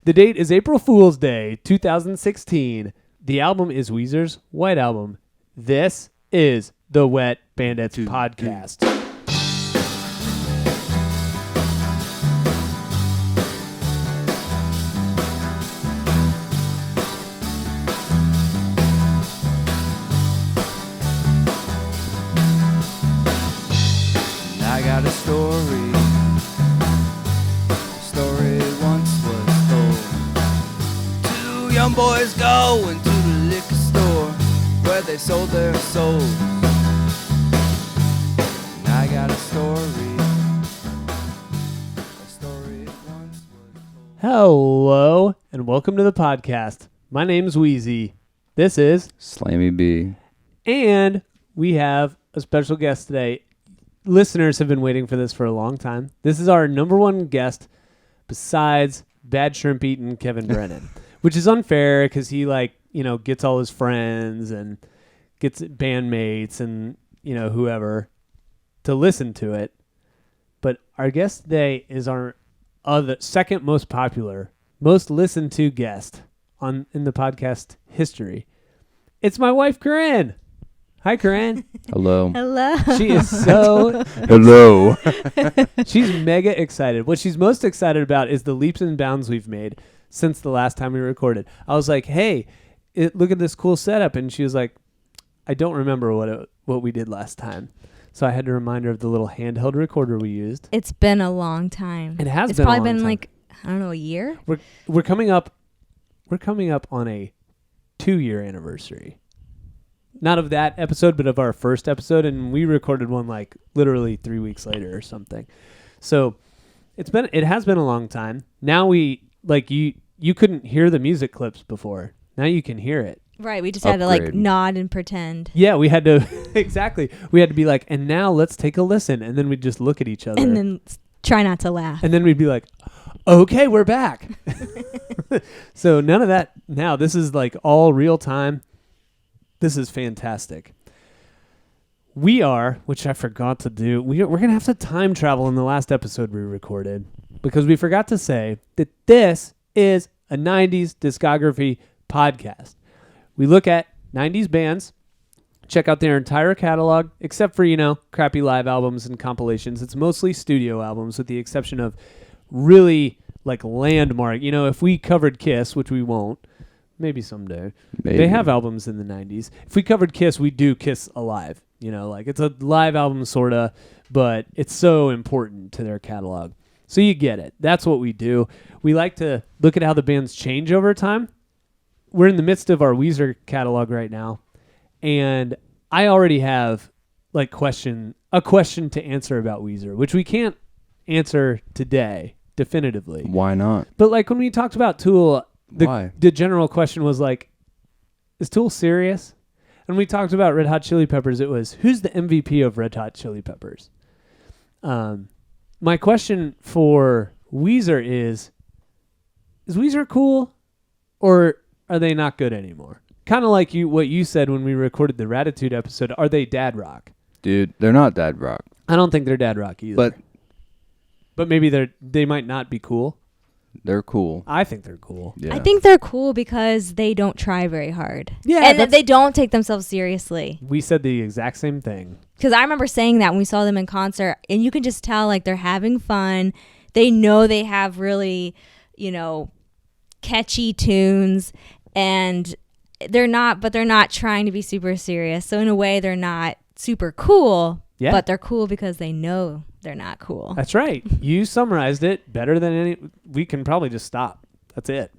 The date is April Fool's Day, 2016. The album is Weezer's White Album. This is the Wet Bandits podcast. I got a story. The story once was told. Two young boys go into the liquor store where they sold their souls. And I got a story. The story once was told. Hello, and welcome to the podcast. My name is Weezie. This is Slammy B. And we have a special guest today. Listeners have been waiting for this for a long time. This is our number one guest besides Bad Shrimp Eating Kevin Brennan, which is unfair because he gets all his friends and gets bandmates and, whoever to listen to it. But our guest today is our second most popular, most listened to guest in the podcast history. It's my wife, Corinne. Hi, Corinne. Hello. Hello. She is so... Hello. She's mega excited. What she's most excited about is the leaps and bounds we've made since the last time we recorded. I was like, hey, look at this cool setup. And she was like, I don't remember what we did last time. So I had to remind her of the little handheld recorder we used. It's been a long time. It has it's been a probably long been time. a year. We're coming up on a 2-year anniversary. Not of that episode, but of our first episode, and we recorded one literally 3 weeks later or something. So it has been a long time. Now you couldn't hear the music clips before. Now you can hear it. Right, we just had to nod and pretend. Yeah, we had to exactly. We had to be like, and now let's take a listen, and then we'd just look at each other and then try not to laugh. And then we'd be like, okay, we're back. So none of that. Now this is all real time. This is fantastic. We are, which I forgot to do, we're going to have to time travel in the last episode we recorded because we forgot to say that this is a 90s discography podcast. We look at 90s bands, check out their entire catalog, except for, crappy live albums and compilations. It's mostly studio albums with the exception of really landmark. If we covered Kiss, which we won't, maybe someday. Maybe. They have albums in the 90s. If we covered Kiss, we do Kiss Alive. It's a live album sort of, but it's so important to their catalog. So you get it. That's what we do. We like to look at how the bands change over time. We're in the midst of our Weezer catalog right now, and I already have a question to answer about Weezer, which we can't answer today definitively. Why not? But when we talked about Tool, Why? The general question was is Tool serious? And we talked about Red Hot Chili Peppers. It was, who's the MVP of Red Hot Chili Peppers? My question for Weezer is Weezer cool or are they not good anymore? Kind of like what you said when we recorded the Ratitude episode. Are they dad rock? Dude, they're not dad rock. I don't think they're dad rock either. But maybe they might not be cool. They're cool. I think they're cool. Yeah. I think they're cool because they don't try very hard. Yeah, and they don't take themselves seriously. We said the exact same thing. Because I remember saying that when we saw them in concert, and you can just tell they're having fun. They know they have really, catchy tunes, and they're not trying to be super serious. So in a way, they're not super cool, but they're cool because they know they're not cool. That's right. You summarized it better than any. We can probably just stop. That's it.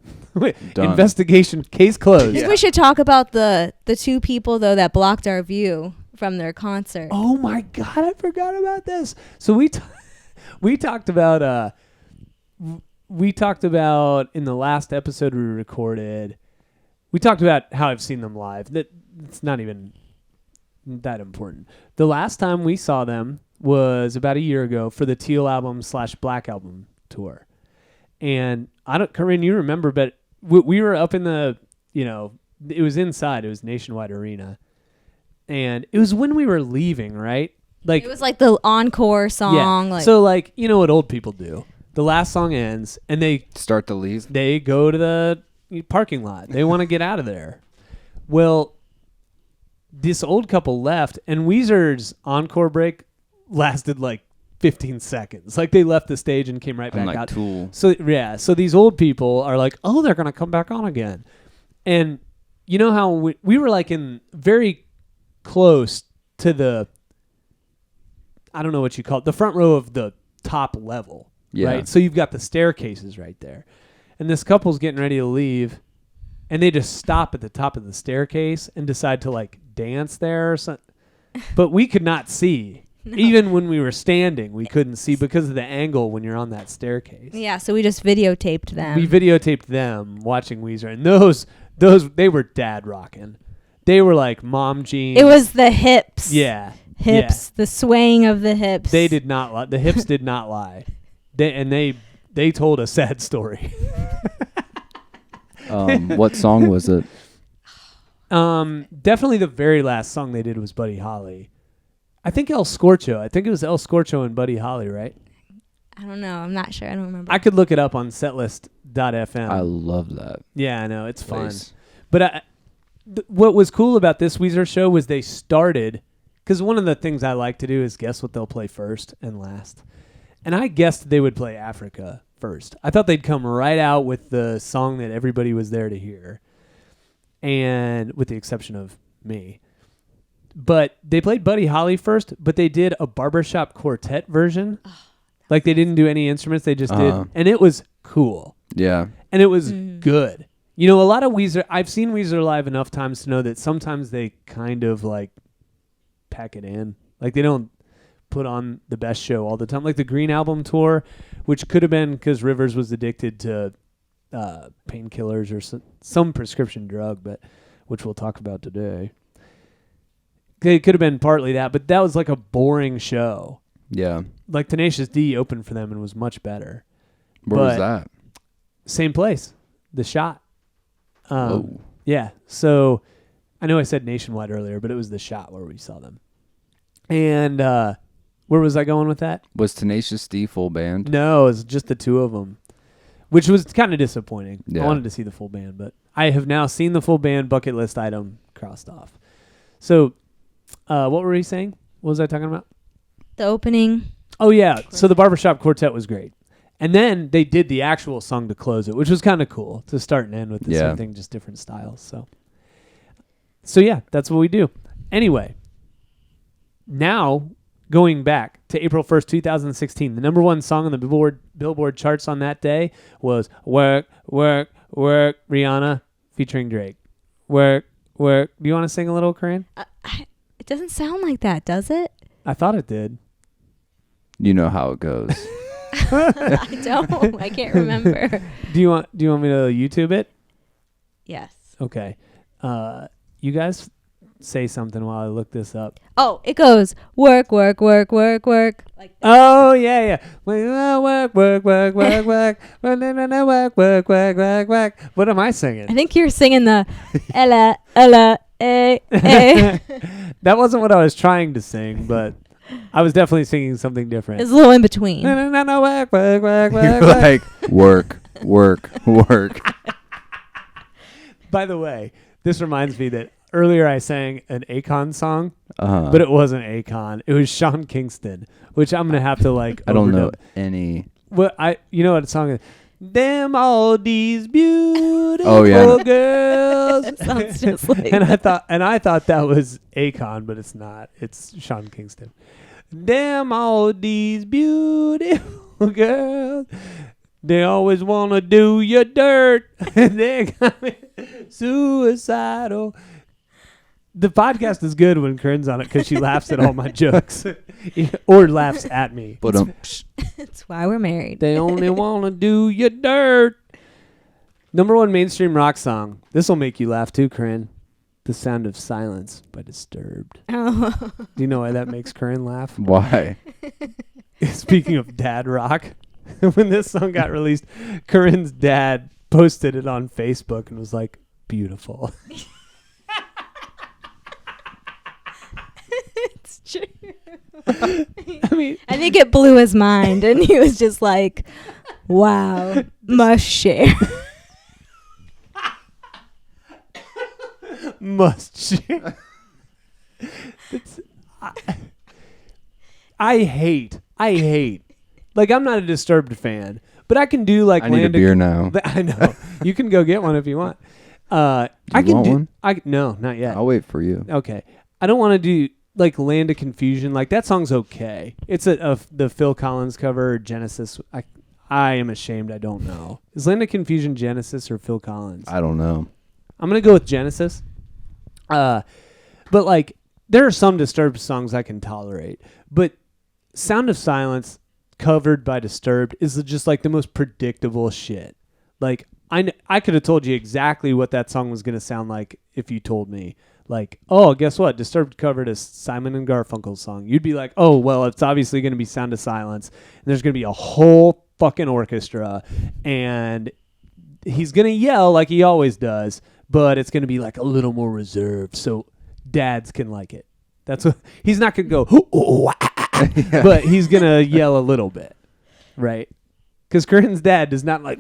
Investigation case closed. I think we should talk about the two people though that blocked our view from their concert. Oh my God, I forgot about this. So we talked about in the last episode we recorded. We talked about how I've seen them live. That it's not even that important. The last time we saw them was about a year ago for the Teal album / Black album tour. And Corinne, you remember, but we were up in the, it was inside. It was Nationwide Arena. And it was when we were leaving, right? It was the encore song. Yeah. So you know what old people do. The last song ends, and they Start to leave. they go to the parking lot. They want to get out of there. Well, this old couple left, and Weezer's encore break lasted like 15 seconds. Like they left the stage and came right back Like out. Tool. So yeah, so these old people are like, oh, they're gonna come back on again, and you know how we were like in very close to the, I don't know what you call it, the front row of the top level, right? So you've got the staircases right there, and this couple's getting ready to leave, and they just stop at the top of the staircase and decide to like dance there or something. But we could not see. No. Even when we were standing, we couldn't see because of the angle when you're on that staircase. Yeah, so we just videotaped them. We videotaped them watching Weezer, and those they were dad rocking. They were like mom jeans. It was the hips. Yeah. Hips, the swaying of the hips. They did not lie. The hips did not lie. They told a sad story. What song was it? Definitely the very last song they did was Buddy Holly. I think El Scorcho. I think it was El Scorcho and Buddy Holly, right? I don't know. I'm not sure. I don't remember. I could look it up on setlist.fm. I love that. Yeah, I know. It's place. fun. But what was cool about this Weezer show was they started, because one of the things I like to do is guess what they'll play first and last. And I guessed they would play Africa first. I thought they'd come right out with the song that everybody was there to hear, and with the exception of me. But they played Buddy Holly first, but they did a barbershop quartet version. Like they didn't do any instruments, they just did. And it was cool. Yeah. And it was good. You know, a lot of Weezer, I've seen Weezer live enough times to know that sometimes they kind of like pack it in. Like they don't put on the best show all the time. Like the Green Album tour, which could have been because Rivers was addicted to painkillers or some prescription drug, but which we'll talk about today. It could have been partly that, but that was like a boring show. Yeah. Like Tenacious D opened for them and was much better. Where was that? Same place, The Shot. Oh. Yeah. So I know I said Nationwide earlier, but it was The Shot where we saw them. And where was I going with that? Was Tenacious D full band? No, it was just the two of them, which was kind of disappointing. Yeah. I wanted to see the full band, but I have now seen the full band. Bucket list item crossed off. So what were we saying? What was I talking about? The opening. Oh, yeah. So the Barbershop Quartet was great. And then they did the actual song to close it, which was kind of cool to start and end with the same thing, just different styles. So yeah, that's what we do. Anyway, now going back to April 1st, 2016, the number one song on the Billboard charts on that day was Work, Work, Work, Rihanna featuring Drake. Work, Work. Do you want to sing a little, Corinne? It doesn't sound like that, does it? I thought it did. You know how it goes. I don't. I can't remember. Do you want me to YouTube it? Yes. Okay. You guys say something while I look this up. Oh, it goes work, work, work, work, work. Like that. Oh yeah. Work, work, work, work, work, work, work, work, work, work. What am I singing? I think you're singing the Ella, Ella, eh. That wasn't what I was trying to sing, but I was definitely singing something different. It's a little in between. No, work, work, work, work, You're work. like, work, work, work. By the way, this reminds me that earlier I sang an Akon song, Uh-huh. but it wasn't Akon. It was Sean Kingston, which I'm gonna have to like. I don't know overdub. any. What you know what song is? Them all these beautiful girls. It sounds just like and I thought that was Akon, but it's not. It's Sean Kingston. Them all these beautiful girls. They always want to do you dirt. They got me suicidal. The podcast is good when Corinne's on it because she laughs at all my jokes or laughs at me. But That's why we're married. They only want to do you dirt. Number one mainstream rock song. This will make you laugh too, Corinne. The Sound of Silence by Disturbed. Oh. Do you know why that makes Corinne laugh? why? Speaking of dad rock, when this song got released, Corinne's dad posted it on Facebook and was like, beautiful. It's true. I mean, I think it blew his mind, and he was just like, "Wow, must share." must share. I hate. Like, I'm not a Disturbed fan, but I can do like I need a beer now. I know. You can go get one if you want. I you can want do. one? No, not yet. I'll wait for you. Okay. I don't want to do like Land of Confusion. Like, that song's okay. It's the Phil Collins cover or Genesis. I am ashamed. I don't know. Is Land of Confusion Genesis or Phil Collins? I don't know. I'm gonna go with Genesis. But like, there are some Disturbed songs I can tolerate, but Sound of Silence covered by Disturbed is just like the most predictable shit. Like, I could have told you exactly what that song was gonna sound like if you told me. Like, oh, guess what? Disturbed covered a Simon and Garfunkel song. You'd be like, oh, well, it's obviously gonna be Sound of Silence, and there's gonna be a whole fucking orchestra, and he's gonna yell like he always does, but it's gonna be like a little more reserved so dads can like it. That's what he's not gonna go, but he's gonna yell a little bit, right? Because Corinne's dad does not like,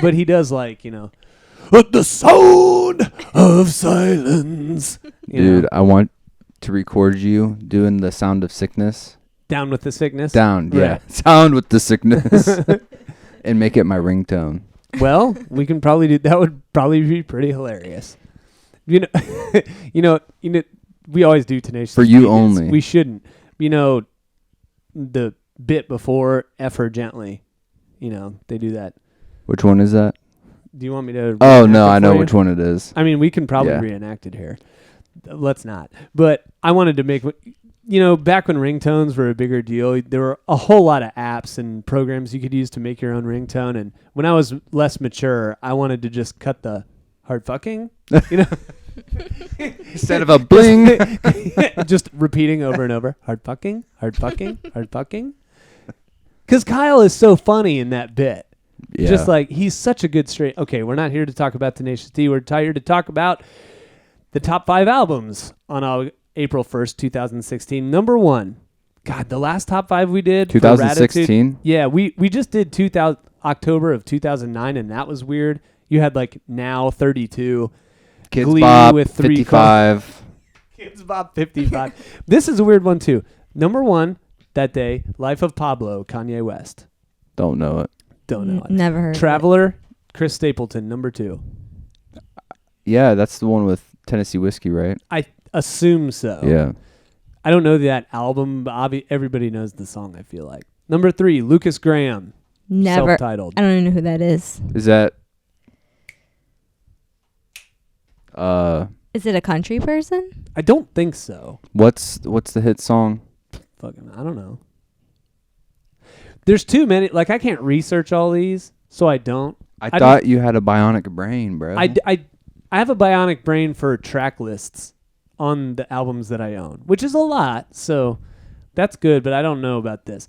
but he does like, the sound of silence. Dude, I want to record you doing the Sound of Sickness. Down with the sickness. Down, yeah. Right. Sound with the sickness. And make it my ringtone. Well, we can probably do that. Would probably be pretty hilarious. You know, we always do Tenacious For you D. only. We shouldn't. The bit before F her gently. They do that. Which one is that? Do you want me to? Oh, reenact no, it I know for you? which one it is. I mean, we can probably Yeah. reenact it here. Let's not. But I wanted to make, back when ringtones were a bigger deal, there were a whole lot of apps and programs you could use to make your own ringtone. And when I was less mature, I wanted to just cut the hard fucking, Instead of a bling. just repeating over and over, hard fucking, hard fucking, hard fucking. Because Kyle is so funny in that bit. Yeah. Just like, he's such a good straight. Okay, we're not here to talk about Tenacious D. We're here to talk about the top 5 albums on April 1st, 2016. Number 1. God, the last top 5 we did. 2016? Yeah, we just did October of 2009, and that was weird. You had like Now 32. Kids Glee Bop, with 3 55. Kids Bop 55. This is a weird one too. Number 1 that day, Life of Pablo, Kanye West. Don't know it. Don't know it. Never heard. Traveler, Chris Stapleton, number 2. Yeah, that's the one with Tennessee Whiskey, right? I assume so. Yeah. I don't know that album, but everybody knows the song, I feel like. Number 3, Lucas Graham. Never. Self-titled. I don't even know who that is. Is that... Is it a country person? I don't think so. What's the hit song? Fucking, I don't know. There's too many. Like, I can't research all these, so I don't. I thought you had a bionic brain, bro. I have a bionic brain for track lists on the albums that I own, which is a lot, so that's good, but I don't know about this.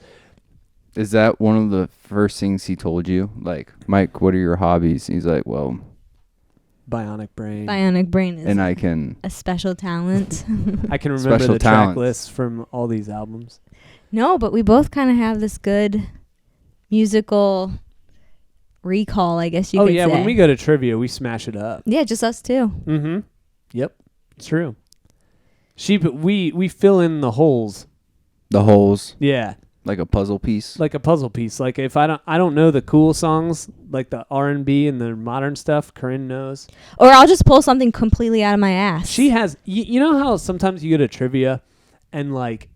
Is that one of the first things he told you? Like, Mike, what are your hobbies? He's like, well... Bionic brain. Bionic brain is And I can... a special talent. I can remember Special the track talents. lists from all these albums. No, but we both kind of have this good musical recall, I guess you could say. Oh, yeah, when we go to trivia, we smash it up. Yeah, just us two. Mm-hmm. Yep, it's true. We fill in the holes. The holes. Yeah, Like a puzzle piece. like a puzzle piece. Like, if I don't know the cool songs, like the R&B and the modern stuff, Corinne knows. Or I'll just pull something completely out of my ass. She has, you know how sometimes you go to trivia and like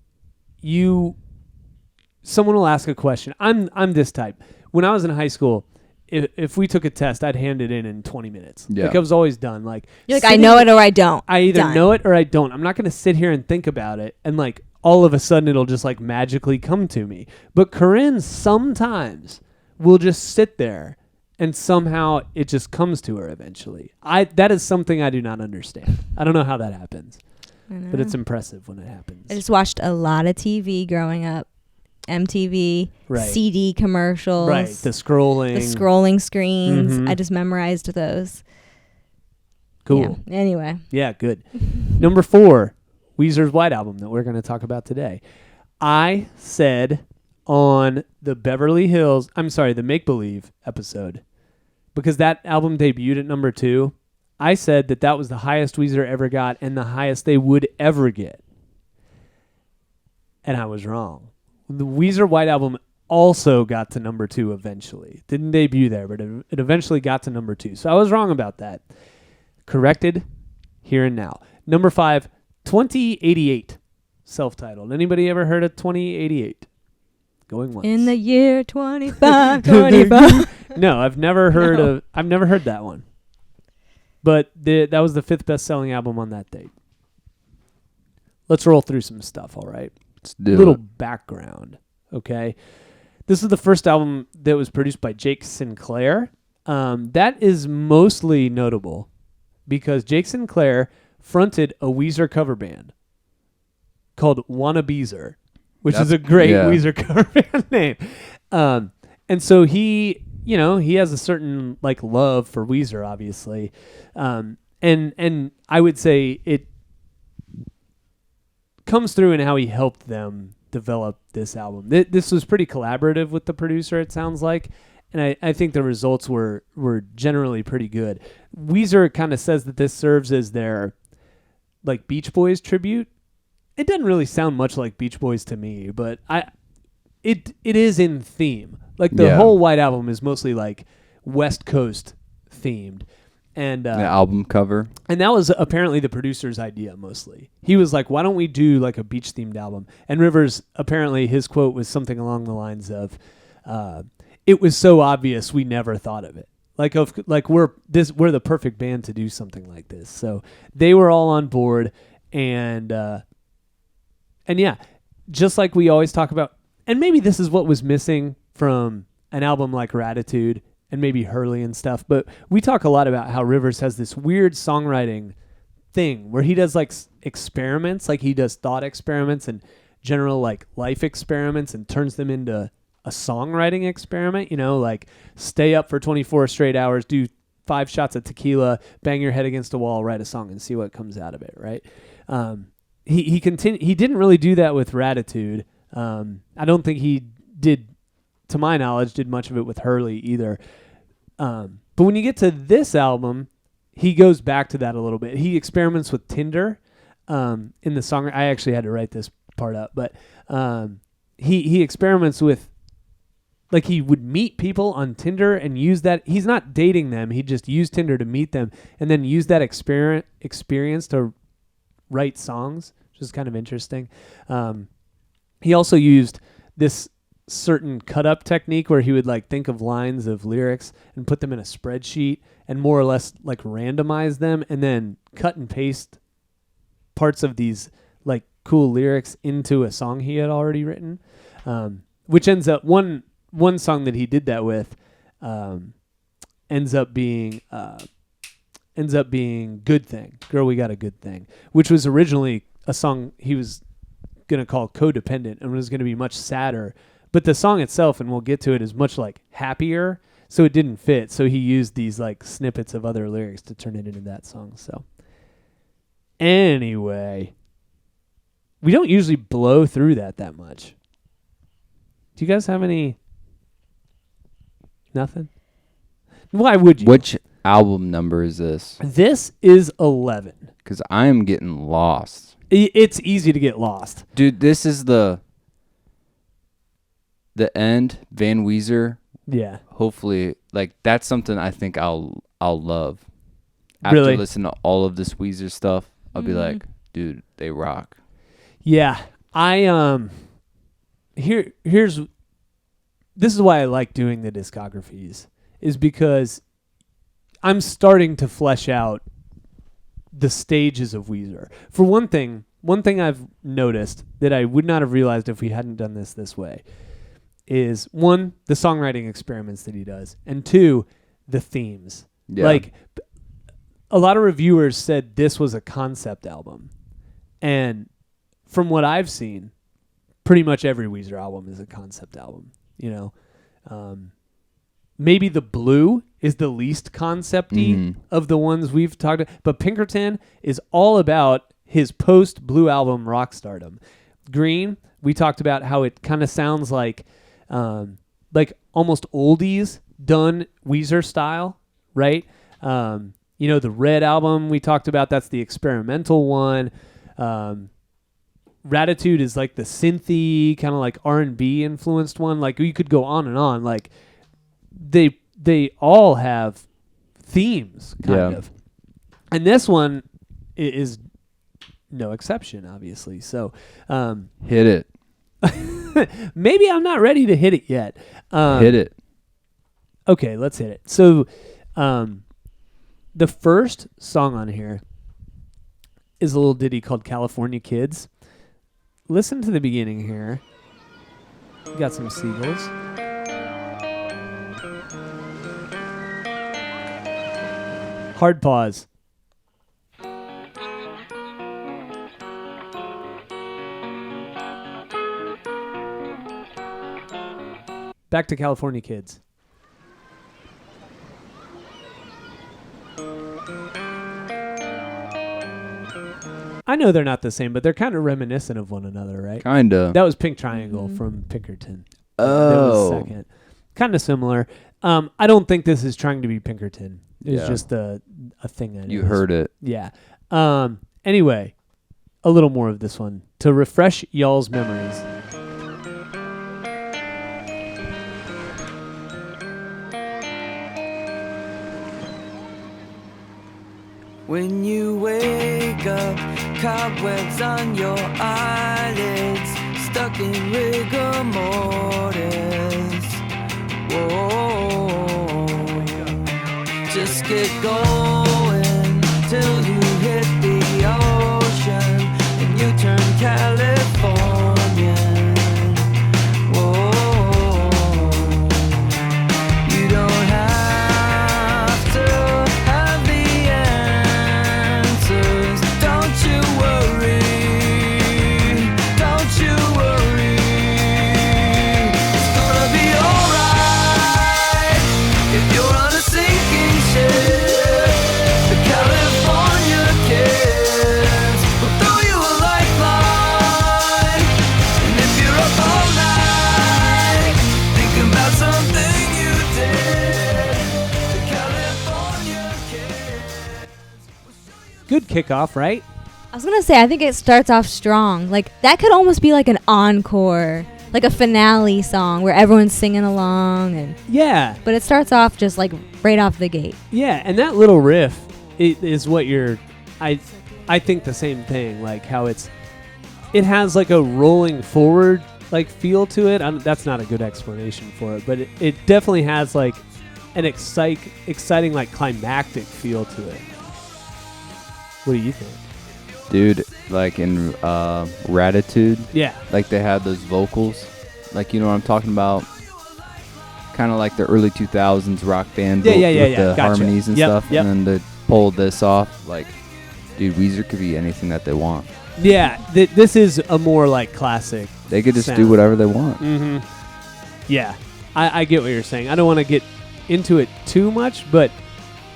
someone will ask a question. I'm this type. When I was in high school, if we took a test, I'd hand it in 20 minutes. Yeah. Like, I was always done. Like, You're like, I know it or I don't. I either Done. know it or I don't. I'm not going to sit here and think about it and like all of a sudden it'll just like magically come to me. But Corinne sometimes will just sit there and somehow it just comes to her eventually. That is something I do not understand. I don't know how that happens, I know. but it's impressive when it happens. I just watched a lot of TV growing up. MTV, Right. CD commercials. Right, the scrolling. The scrolling screens. Mhm. I just memorized those. Cool. Yeah. Anyway. Yeah, good. Number 4, Weezer's White Album that we're going to talk about today. I said on the the Make Believe episode, because that album debuted at number 2, I said that was the highest Weezer ever got and the highest they would ever get. And I was wrong. The Weezer White Album also got to number 2 eventually. Didn't debut there, but it eventually got to number 2. So I was wrong about that. Corrected here and now. Number 5, 2088, self-titled. Anybody ever heard of 2088? Going once. In the year 25. No, I've never heard that one. But that was the 5th best-selling album on that date. Let's roll through some stuff, all right? Let's do Little it. background, okay? This is the first album that was produced by Jake Sinclair. That is mostly notable because Jake Sinclair fronted a Weezer cover band called Weezer, which is a great Weezer cover band name. And so he has a certain like love for Weezer, obviously. And I would say it comes through in how he helped them develop this album. This was pretty collaborative with the producer, it sounds like. And I think the results were generally pretty good. Weezer kind of says that this serves as their like Beach Boys tribute. It doesn't really sound much like Beach Boys to me, but it is in theme. Like the whole White Album is mostly like West Coast themed. And the album cover. And that was apparently the producer's idea mostly. He was like, why don't we do like a beach themed album? And Rivers, apparently his quote was something along the lines of, it was so obvious we never thought of it. We're the perfect band to do something like this. So they were all on board, and yeah, just like we always talk about, and maybe this is what was missing from an album like Ratitude and maybe Hurley and stuff, but we talk a lot about how Rivers has this weird songwriting thing where he does like experiments, like he does thought experiments and general like life experiments and turns them into a songwriting experiment, like stay up for 24 straight hours, do 5 shots of tequila, bang your head against a wall, write a song and see what comes out of it, right? He didn't really do that with Ratitude. I don't think he did, to my knowledge, did much of it with Hurley either. But when you get to this album, he goes back to that a little bit. He experiments with Tinder in the song. I actually had to write this part up, but he experiments with, like, he would meet people on Tinder and use that. He's not dating them. He just used Tinder to meet them and then use that experience to write songs, which is kind of interesting. He also used this certain cut-up technique where he would like think of lines of lyrics and put them in a spreadsheet and more or less like randomize them and then cut and paste parts of these like cool lyrics into a song he had already written, which ends up one song that he did that with ends up being Good Thing, Girl We Got a Good Thing, which was originally a song he was going to call Codependent and was going to be much sadder. But the song itself, and we'll get to it, is much like happier, so it didn't fit. So he used these like snippets of other lyrics to turn it into that song. So anyway, we don't usually blow through that much. Do you guys have any? Nothing? Why would you? Which album number is this? This is 11. Because I am getting lost. It's easy to get lost. Dude, this is the end, Van Weezer. Yeah. Hopefully, like, that's something I think I'll love. After Really? listening to all of this Weezer stuff, I'll be like, dude, they rock. Yeah. This is why I like doing the discographies, is because I'm starting to flesh out the stages of Weezer. For one thing I've noticed that I would not have realized if we hadn't done this way is, 1, the songwriting experiments that he does, and 2, the themes. Yeah. Like, a lot of reviewers said this was a concept album. And from what I've seen, pretty much every Weezer album is a concept album. Maybe The Blue is the least concept-y of the ones we've talked about, but Pinkerton is all about his post Blue album Rockstardom. Green, we talked about how it kind of sounds like almost oldies done Weezer style, right? The Red album we talked about, that's the experimental one. Ratitude is like the synthy kind of like R&B influenced one. Like you could go on and on. Like they all have themes kind of. And this one is no exception, obviously. So hit it. Maybe I'm not ready to hit it yet. Hit it. Okay, let's hit it. So the first song on here is a little ditty called California Kids. Listen to the beginning here. We got some seagulls. Hard pause. Back to California Kids. I know they're not the same, but they're kind of reminiscent of one another, right? Kinda. That was Pink Triangle from Pinkerton. Oh. That was second. Kind of similar. I don't think this is trying to be Pinkerton. It's just a thing. You heard it. Yeah. Anyway, a little more of this one to refresh y'all's memories. When you wake up, cobwebs on your eyelids, stuck in rigor mortis. Whoa, just get going till you hit the ocean and you turn Californian. Whoa, you don't have to have the answers. Don't you worry, don't you worry. It's gonna be alright if you're on a sinking ship. The California kids will throw you a lifeline. And if you're up all night thinking about something you did, the California kids will show you. Good kickoff, right? I was gonna say, I think it starts off strong. Like that could almost be like an encore, like a finale song where everyone's singing along, and Yeah. but it starts off just like right off the gate. Yeah, and that little riff is what you're. I think the same thing. Like how it has like a rolling forward like feel to it. That's not a good explanation for it, but it definitely has like an exciting like climactic feel to it. What do you think? Dude, like in Ratitude, Yeah. like they had those vocals. Like, you know what I'm talking about? Kind of like the early 2000s rock band Yeah, with the Gotcha. harmonies and Yep, stuff. yep. And then they pulled this off. Like, dude, Weezer could be anything that they want. Yeah, this is a more like classic. They could just do sound. whatever they want. Mm-hmm. Yeah, I get what you're saying. I don't want to get into it too much, but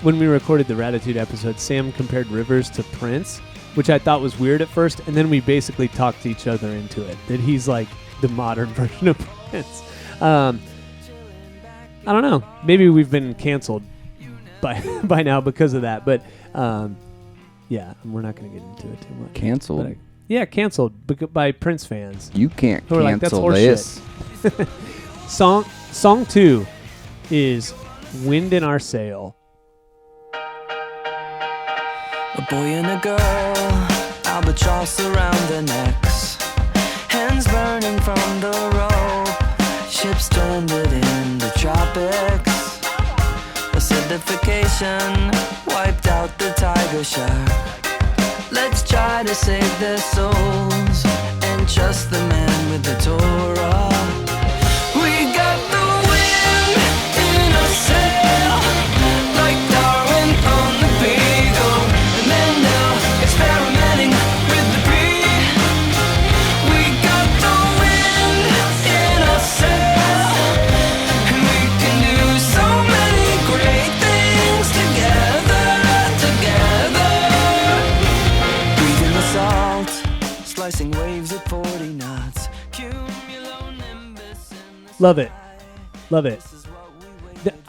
when we recorded the Ratitude episode, Sam compared Rivers to Prince, which I thought was weird at first, and then we basically talked each other into it, that he's like the modern version of Prince. I don't know. Maybe we've been canceled by now because of that, but yeah, we're not going to get into it too much. Canceled? Yeah, canceled by Prince fans. You can't Who are like, "That's cancel horseshit." this. Song 2 is Wind in Our Sail. A boy and a girl, albatross around their necks, hands burning from the rope, ships stranded in the tropics. Acidification wiped out the tiger shark. Let's try to save their souls and trust the man with the Torah. We got the wind in our sail, like Darwin on the Beagle, and then now experimenting with the breed. We got the wind in our sail, and we can do so many great things together. Breathe in the salt, Love it. Love it.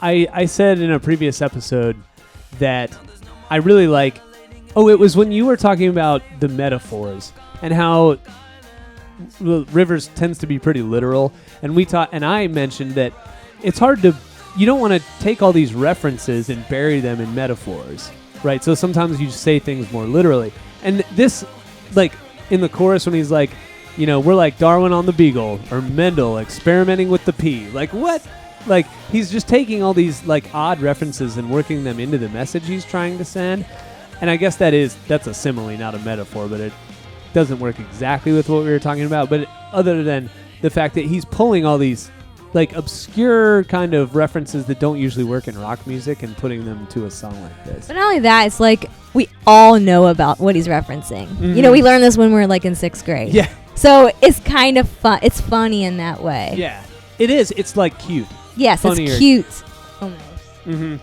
I said in a previous episode that I really like... Oh, it was when you were talking about the metaphors and how Rivers tends to be pretty literal. And I mentioned that it's hard to... You don't want to take all these references and bury them in metaphors, right? So sometimes you say things more literally. And this, like, in the chorus when he's like, you know, we're like Darwin on the Beagle or Mendel experimenting with the pea. Like, what? Like, he's just taking all these, like, odd references and working them into the message he's trying to send. And I guess that's a simile, not a metaphor, but it doesn't work exactly with what we were talking about. But other than the fact that he's pulling all these, like, obscure kind of references that don't usually work in rock music and putting them to a song like this. But not only that, it's like we all know about what he's referencing. Mm-hmm. You know, we learned this when we were, like, in 6th grade. Yeah. So it's kind of fun. It's funny in that way. Yeah. It is. It's, like, cute. Yes, Funnier. it's cute. Almost. Mm-hmm.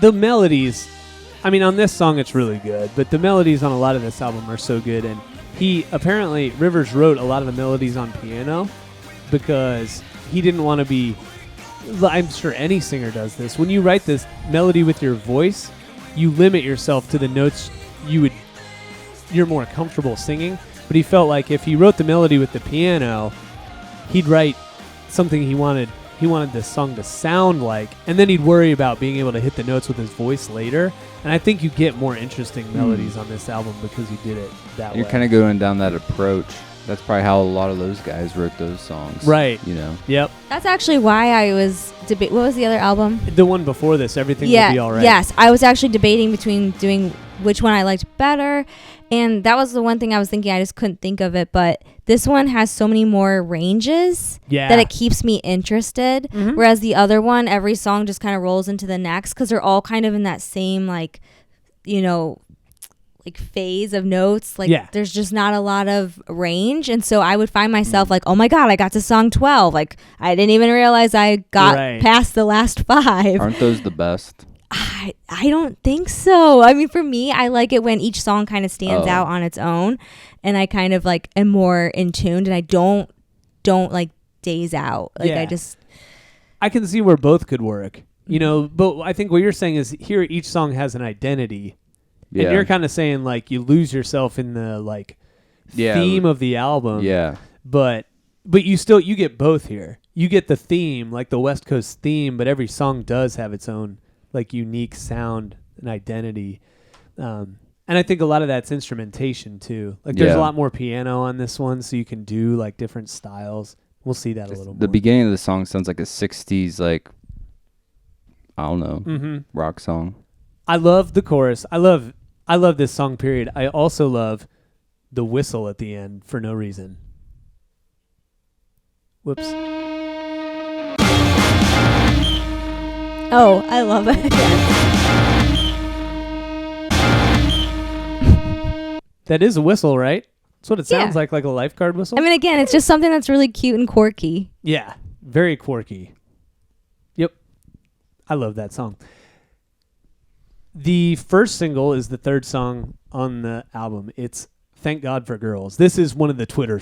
The melodies, I mean, on this song it's really good, but the melodies on a lot of this album are so good. And Rivers wrote a lot of the melodies on piano because he didn't want to be... I'm sure any singer does this. When you write this melody with your voice, you limit yourself to the notes you're more comfortable singing. But he felt like if he wrote the melody with the piano, he'd write something he wanted this song to sound like, and then he'd worry about being able to hit the notes with his voice later. And I think you get more interesting melodies on this album because you did it that way. You're kind of going down that approach. That's probably how a lot of those guys wrote those songs. Right. You know? Yep. That's actually why I was what was the other album? The one before this, Everything Will Be Alright. Yes. I was actually debating between doing which one I liked better. And that was the one thing I was thinking. I just couldn't think of it. But this one has so many more ranges that it keeps me interested. Mm-hmm. Whereas the other one, every song just kind of rolls into the next because they're all kind of in that same, like, you know, like phase of notes. Like, there's just not a lot of range. And so I would find myself like, oh my God, I got to song 12. Like, I didn't even realize I got past the last 5. Aren't those the best? I don't think so. I mean, for me, I like it when each song kind of stands out on its own, and I kind of like am more in tuned, and I don't like daze out. Like I can see where both could work, you know. But I think what you're saying is here each song has an identity, and you're kind of saying like you lose yourself in the like theme of the album. Yeah. But you get both here. You get the theme, like the West Coast theme, but every song does have its own like unique sound and identity. And I think a lot of that's instrumentation too. Like there's a lot more piano on this one, so you can do like different styles. We'll see that a little more. The beginning of the song sounds like a 60s, like, I don't know, rock song. I love the chorus. I love this song, period. I also love the whistle at the end for no reason. Whoops. Oh, I love it. That is a whistle, right? That's what it sounds like a lifeguard whistle. I mean, again, it's just something that's really cute and quirky. Yeah, very quirky. Yep. I love that song. The first single is the third song on the album. It's Thank God for Girls. This is one of the Tinder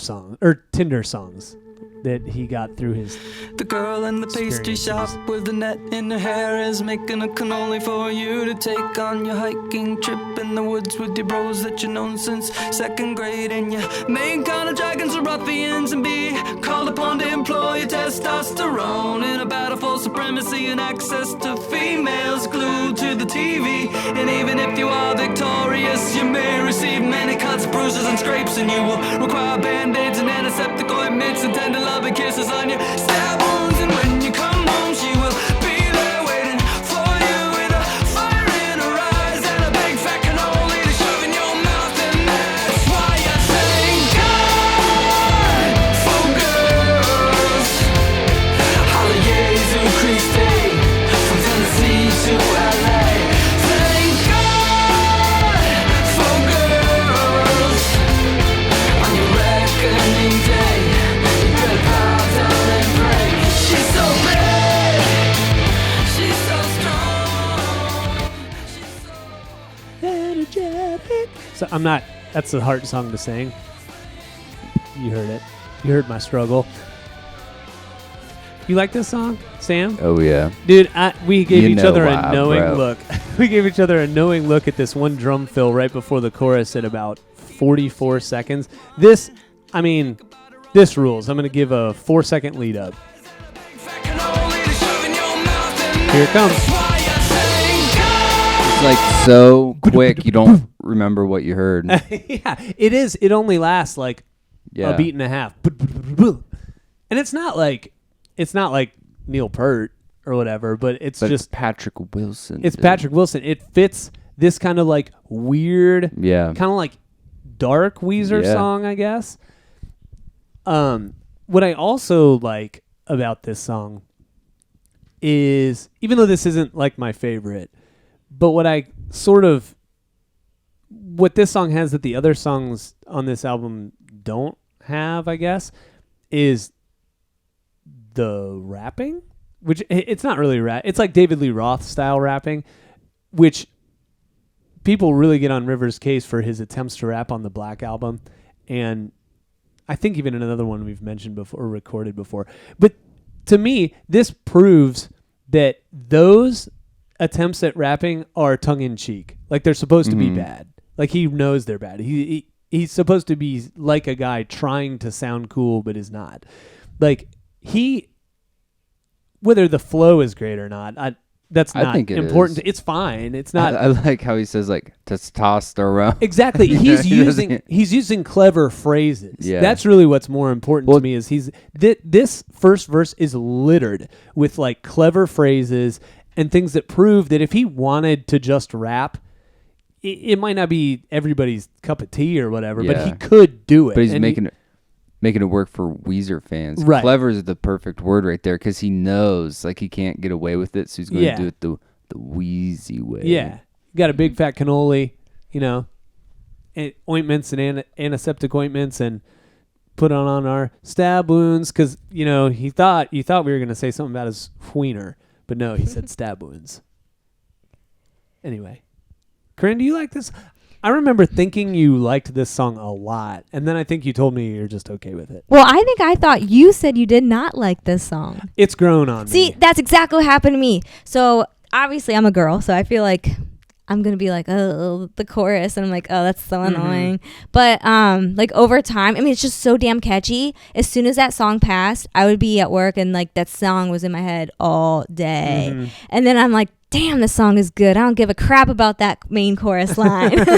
songs that he got through his... The girl in the pastry shop with the net in her hair is making a cannoli for you to take on your hiking trip in the woods with your bros that you've known since 2nd grade. And you make kind of dragons or ruffians and be called upon to employ your testosterone in a battle for supremacy and access to females glued to the TV. And even if you are victorious, you may receive many cuts, bruises, and scrapes, and you will require band-aids and antiseptic ointments and tender loving kisses on your stab wounds. And when you come home, she will be there waiting for you with a fire in her eyes and a big fat cannoli to shove in your mouth. And that's why I thank God for girls. Holly Jesu Christi, from Tennessee to LA. Thank God for girls on your reckoning day. She's so bad, she's so strong, she's so energetic. So that's a hard song to sing. You heard it. You heard my struggle. You like this song, Sam? Oh yeah, Dude, we gave each other a why, knowing bro. look. We gave each other a knowing look at this one drum fill right before the chorus at about 44 seconds. This rules. I'm going to give a 4-second lead up. Here it comes. it's like so quick you don't remember what you heard. Yeah, it is. It only lasts like Yeah, a beat and a half. And it's not like Neil Peart or whatever, but it's just Patrick Wilson. It's dude. Patrick Wilson. It fits this kind of like weird, Yeah, kind of like dark Weezer Yeah. song, I guess. What I also like about this song is, even though this isn't like my favorite, but what this song has that the other songs on this album don't have, I guess, is the rapping, which it's not really rap. It's like David Lee Roth style rapping, which people really get on Rivers' case for his attempts to rap on the Black Album. And I think even another one we've mentioned before, or recorded before. But to me, this proves that those attempts at rapping are tongue-in-cheek. Like, they're supposed to be bad. Like, he knows they're bad. He's supposed to be like a guy trying to sound cool, but is not. Like, whether the flow is great or not, that's not think it important. is. It's fine. It's not. I like how he says like testosterone. Exactly. He's using clever phrases. Yeah. That's really what's more important to me is this first verse is littered with like clever phrases and things that prove that if he wanted to just rap, it might not be everybody's cup of tea or whatever, but he could do it. But he's making it work for Weezer fans. Right. Clever is the perfect word right there because he knows like he can't get away with it, so he's going to do it the Weezy way. Yeah. You got a big fat cannoli, ointments and antiseptic ointments, and put on our stab wounds because, you thought we were going to say something about his wiener, but no, he said stab wounds. Anyway. Corinne, do you like this? I remember thinking you liked this song a lot, and then I think you told me you're just okay with it. Well, I thought you said you did not like this song. It's grown on me. See, that's exactly what happened to me. So obviously I'm a girl, so I feel like I'm going to be like, oh, the chorus. And I'm like, oh, that's so annoying. But like over time, it's just so damn catchy. As soon as that song passed, I would be at work and like that song was in my head all day. And then I'm like, damn, this song is good. I don't give a crap about that main chorus line. And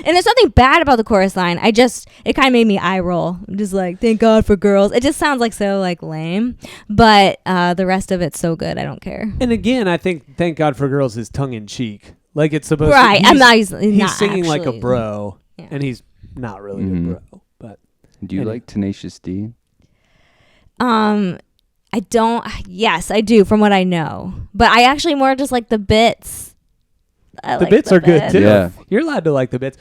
there's nothing bad about the chorus line. It kind of made me eye roll. I'm just like, thank God for girls. It just sounds like so like lame. But the rest of it's so good. I don't care. And again, I think Thank God for Girls is tongue in cheek. Like it's supposed right. to. Right. He's not singing actually, like a bro. Yeah. And he's not really a bro. But Do you like Tenacious D? I don't. Yes, I do from what I know. But I actually more just like the bits. The bits are good too. Yeah. You're allowed to like the bits.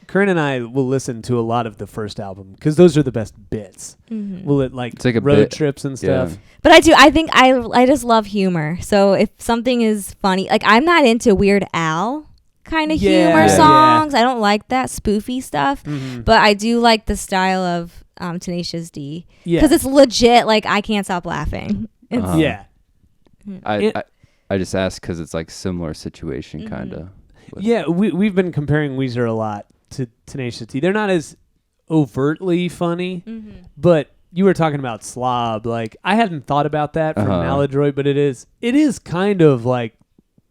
Corinne and I will listen to a lot of the first album because those are the best bits. Will it It's like a road bit, trips and stuff? But I do. I think I just love humor. So if something is funny, like I'm not into Weird Al kind of humor songs. I don't like that spoofy stuff. But I do like the style of Tenacious D because it's legit. Like I can't stop laughing. It's, I just asked because it's like similar situation kind of. Yeah, we've been comparing Weezer a lot to Tenacious D. They're not as overtly funny, but you were talking about slob. Like I hadn't thought about that from Maladroit, but it is kind of like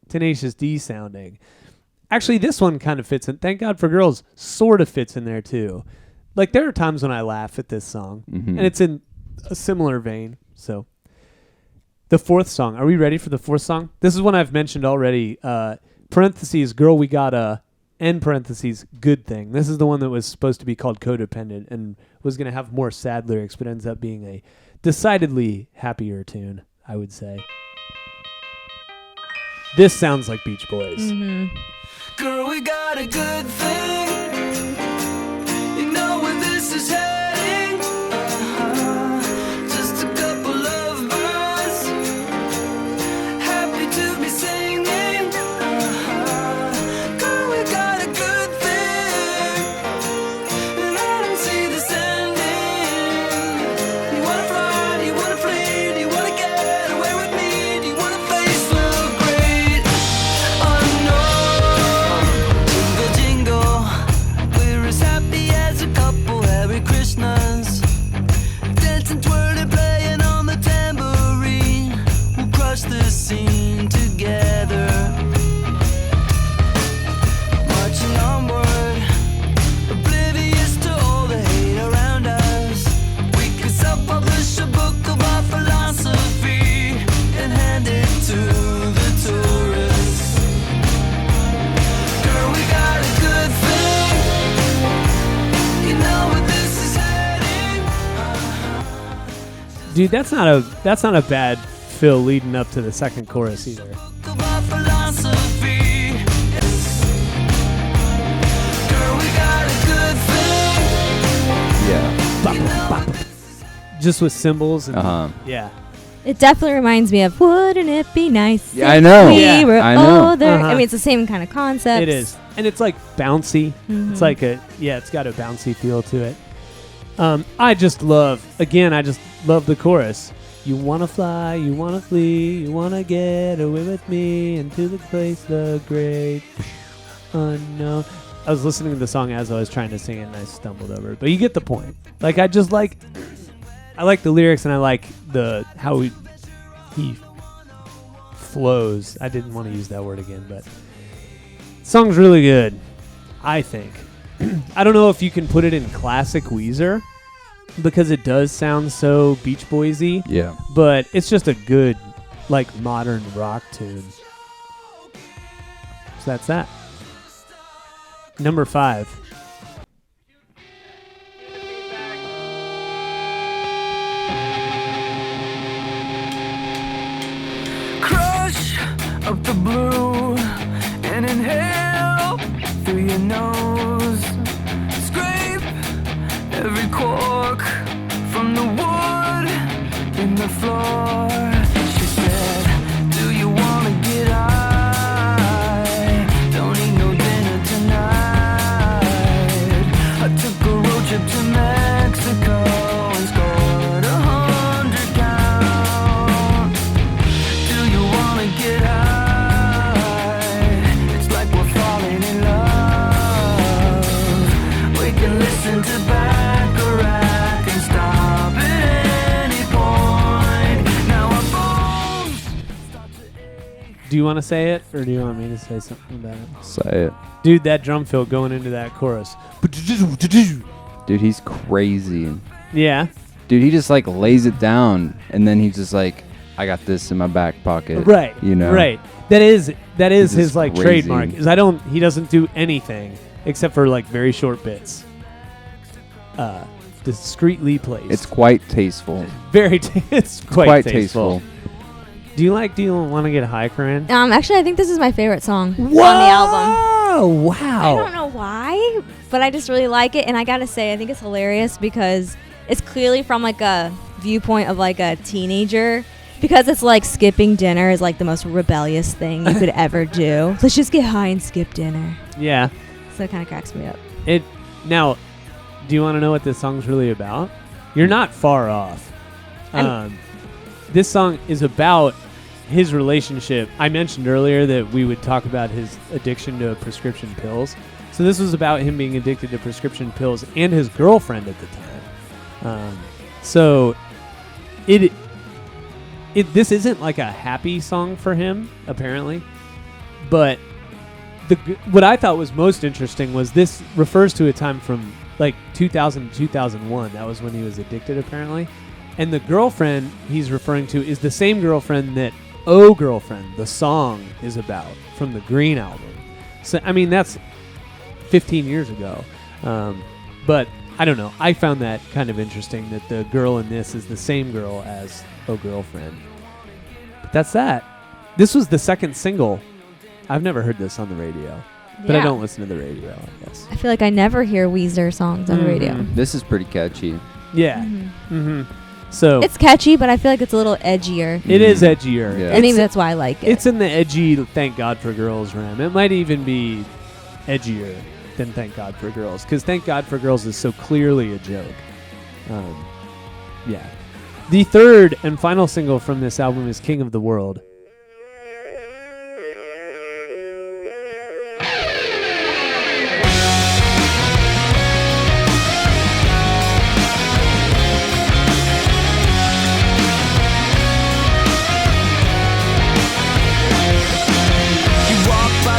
Tenacious D sounding. Actually, this one kind of fits in. Thank God for Girls sort of fits in there too. Like there are times when I laugh at this song, and it's in a similar vein. So the fourth song. Are we ready for the fourth song? This is one I've mentioned already. Parentheses, Girl We Gotta, end parentheses, Good Thing. This is the one that was supposed to be called Codependent and was going to have more sad lyrics, but ends up being a decidedly happier tune, I would say. This sounds like Beach Boys. Girl, we got a good thing. You know where this is heading. Just a couple of birds, happy to be singing. Girl, we got a good thing, and I don't see this ending. You wanna fly, you wanna flee, you wanna get Dude, that's not a bad fill leading up to the second chorus either. About philosophy. Girl, we got a good thing. Yeah. Just with cymbals and Uh-huh. It definitely reminds me of "Wouldn't it be nice?" Yeah, if I know. We Yeah. were I know. older. Uh-huh. I mean, it's the same kind of concept. It is. And it's like bouncy. Mhm. It's like it's got a bouncy feel to it. I just love the chorus. You want to fly, you want to flee, you want to get away with me into the place, the great unknown. I was listening to the song as I was trying to sing it and I stumbled over it. But you get the point. Like, I like the lyrics and I like how he flows. I didn't want to use that word again, but song's really good, I think. I don't know if you can put it in classic Weezer because it does sound so Beach Boysy, Yeah. but it's just a good, like, modern rock tune. So that's that. Number 5. Crush up the blue and inhale through your nose. Scrape every cork from the wood in the floor. She said, do you want to get high? Don't eat no dinner tonight. I took a road trip to Mexico and scored 100 count. Do you wanna get high? It's like we're falling in love. We can listen to Bacharach and stop at any point. Now our bones start to ache. Do you want to say it, or do you want me to say something about it? Say it. Dude, that drum fill going into that chorus. Dude, he's crazy. Yeah. Dude, he just like lays it down and then he's just like, I got this in my back pocket. Right. You know? Right. That is This his is like crazy. trademark. Is he doesn't do anything except for like very short bits. Discreetly placed. It's quite tasteful. it's quite tasteful. tasteful. Do you want to get high, Corinne? Actually, I think this is my favorite song Whoa! on the album. Wow. I don't know why, but I just really like it. And I gotta say, I think it's hilarious because it's clearly from like a viewpoint of like a teenager. Because it's like skipping dinner is like the most rebellious thing you could ever do. Let's just get high and skip dinner. Yeah. So it kind of cracks me up. Now, do you want to know what this song's really about? You're not far off. This song is about his relationship. I mentioned earlier that we would talk about his addiction to prescription pills. So this was about him being addicted to prescription pills and his girlfriend at the time. So this isn't like a happy song for him, apparently. But what I thought was most interesting was this refers to a time from like 2000 to 2001. That was when he was addicted, apparently. And the girlfriend he's referring to is the same girlfriend that Oh Girlfriend, the song, is about from the Green album. So, I mean, that's 15 years ago. But I don't know. I found that kind of interesting that the girl in this is the same girl as Oh Girlfriend. But that's that. This was the second single. I've never heard this on the radio. But I don't listen to the radio, I guess. I feel like I never hear Weezer songs on the radio. This is pretty catchy. Yeah. Mm-hmm. So It's catchy, but I feel like it's a little edgier. it is edgier. Yeah. And maybe that's why I like it. It's in the edgy Thank God for Girls realm. It might even be edgier than Thank God for Girls, because Thank God for Girls is so clearly a joke. Yeah. The third and final single from this album is King of the World.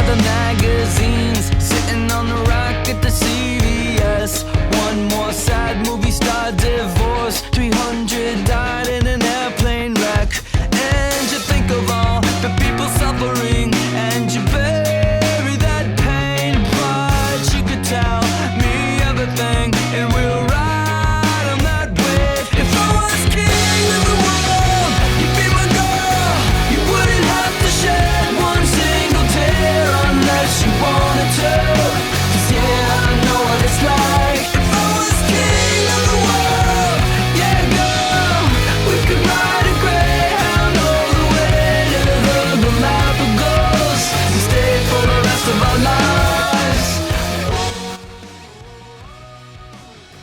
The magazines sitting on the rack at the CVS. One more sad movie star divorce. 300 died in an airplane wreck. And you think of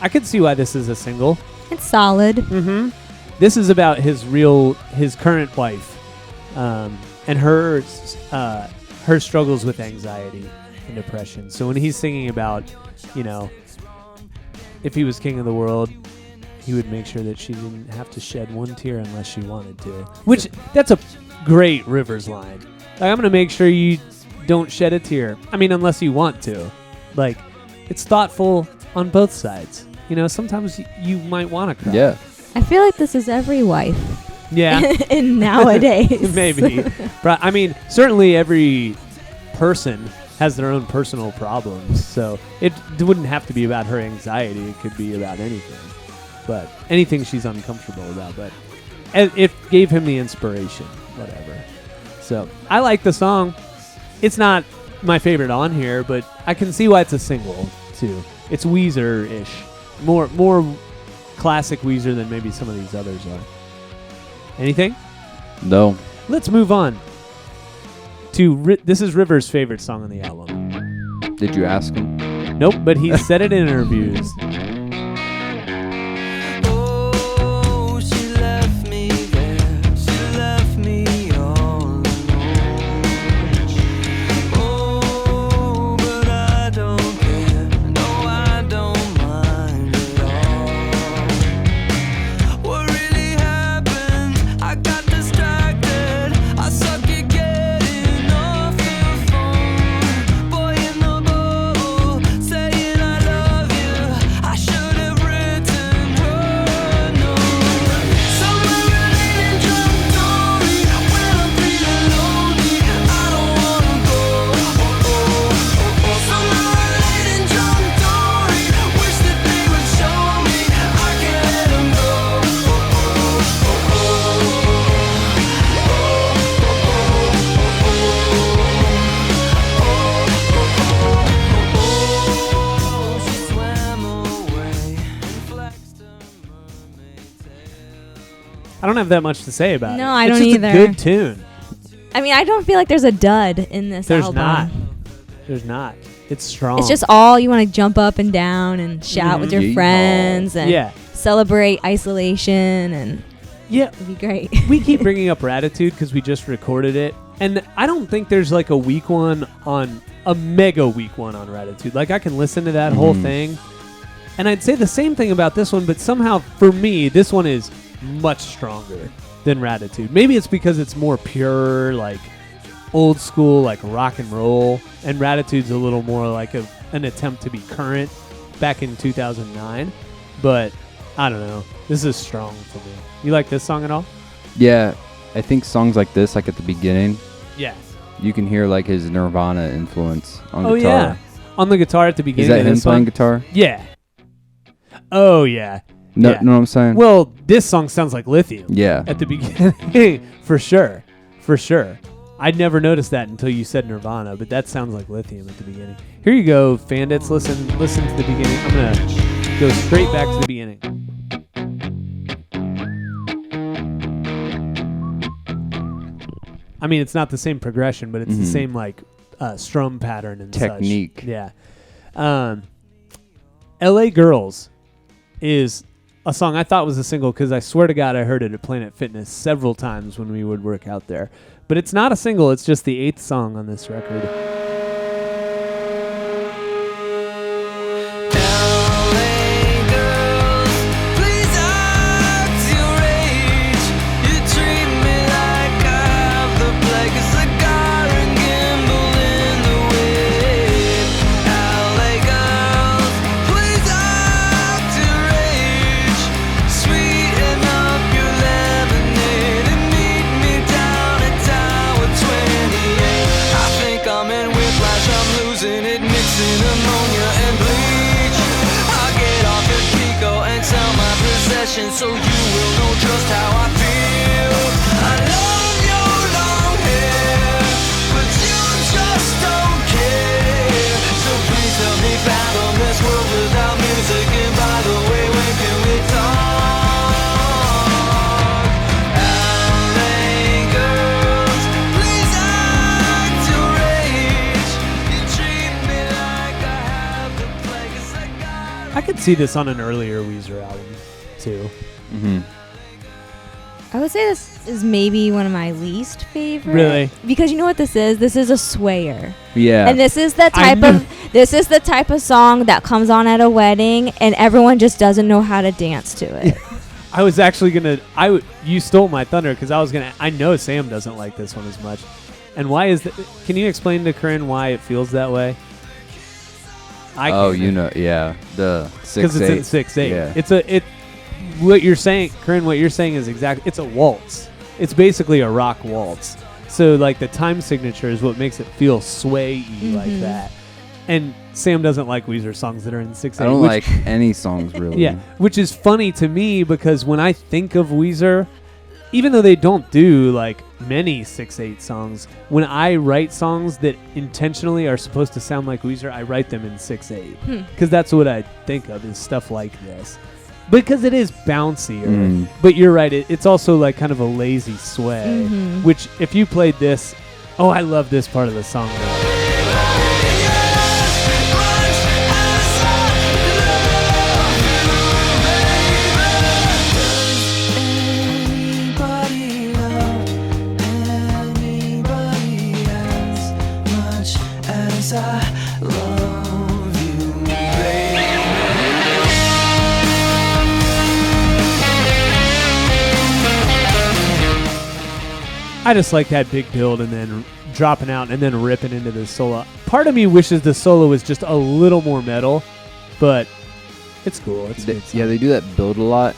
I could see why this is a single. It's solid. Mm-hmm. This is about his current wife, and her struggles with anxiety and depression. So when he's singing about, if he was king of the world, he would make sure that she didn't have to shed one tear unless she wanted to. Which, that's a great Rivers line. Like, I'm going to make sure you don't shed a tear. I mean, unless you want to. Like, it's thoughtful on both sides. Sometimes you might want to cry. Yeah. I feel like this is every wife. Yeah. in nowadays. Maybe. But, I mean, certainly every person has their own personal problems. So it wouldn't have to be about her anxiety. It could be about anything. But anything she's uncomfortable about. But it gave him the inspiration. Whatever. So I like the song. It's not my favorite on here, but I can see why it's a single, too. It's Weezer-ish. More classic Weezer than maybe some of these others are. Anything? No. Let's move on to this is Rivers' favorite song on the album. Did you ask him? Nope, but he said it in interviews. Oh, she left me there. She left me all alone. Oh, but I don't care. No, I don't mind at all. What really happened? I got distracted. I suck at getting off the phone. Boy in the bubble, saying I love you. I should have written her a note. Somewhere in drunk Dory, when I'm feeling lonely, I don't wanna go. Somewhere in drunk Dory, wish that they would show me I can let 'em go. She swam away and flexed her mermaid tail. I don't have that much to say about it. No, I It's don't just either. a good tune. I mean, I don't feel like there's a dud in this There's album. not. There's not. It's strong. It's just all you want to jump up and down and shout with your Yeehaw. friends and yeah. celebrate isolation, and Yeah. it'd be great. We keep bringing up Ratitude because we just recorded it. And I don't think there's like a weak one on a mega weak one on Ratitude. Like, I can listen to that whole thing. And I'd say the same thing about this one, but somehow for me, this one is much stronger than Ratitude. Maybe it's because it's more pure, like old school, like rock and roll. And Ratitude's a little more like an attempt to be current back in 2009. But I don't know. This is strong for me. You like this song at all? Yeah. I think songs like this, like at the beginning, Yeah. you can hear like his Nirvana influence on Oh, guitar. yeah. On the guitar at the Is beginning that of him this playing song? guitar? Yeah. Oh, yeah. No, Yeah. know what I'm saying? Well, this song sounds like Lithium yeah. at the beginning. For sure. For sure. I'd never noticed that until you said Nirvana, but that sounds like Lithium at the beginning. Here you go, Bandits. Listen to the beginning. I'm going to go straight back to the beginning. I mean, it's not the same progression, but it's the same, like, strum pattern and Technique. such. Yeah. LA Girls is a song I thought was a single because I swear to God I heard it at Planet Fitness several times when we would work out there. But it's not a single. It's just the 8th song on this record. So you will know just how I feel. I love your long hair, but you just don't care. So please help me fathom this world without music. And by the way, when can we talk? LA girls, please act your age. You treat me like I have the plague. It's like could see this on an earlier Weezer album too. Mm-hmm. I would say this is maybe one of my least favorite. Really? Because you know what this is? This is a swayer. Yeah. And this is the type of song that comes on at a wedding and everyone just doesn't know how to dance to it. I was actually you stole my thunder because I know Sam doesn't like this one as much. And why is that? Can you explain to Corinne why it feels that way? The 6/8. Because it's in 6/8. Yeah. What you're saying, Corinne, what you're saying is it's a waltz. It's basically a rock waltz. So like the time signature is what makes it feel sway-y like that. And Sam doesn't like Weezer songs that are in 6/8. I don't like any songs really. Yeah, which is funny to me because when I think of Weezer, even though they don't do like many 6/8 songs, when I write songs that intentionally are supposed to sound like Weezer, I write them in 6/8 because that's what I think of is stuff like this. Because it is bouncier, but you're right. It's also like kind of a lazy sway, which if you played this, I love this part of the song. I just like that big build and then dropping out and then ripping into the solo. Part of me wishes the solo was just a little more metal, but it's cool. They do that build a lot.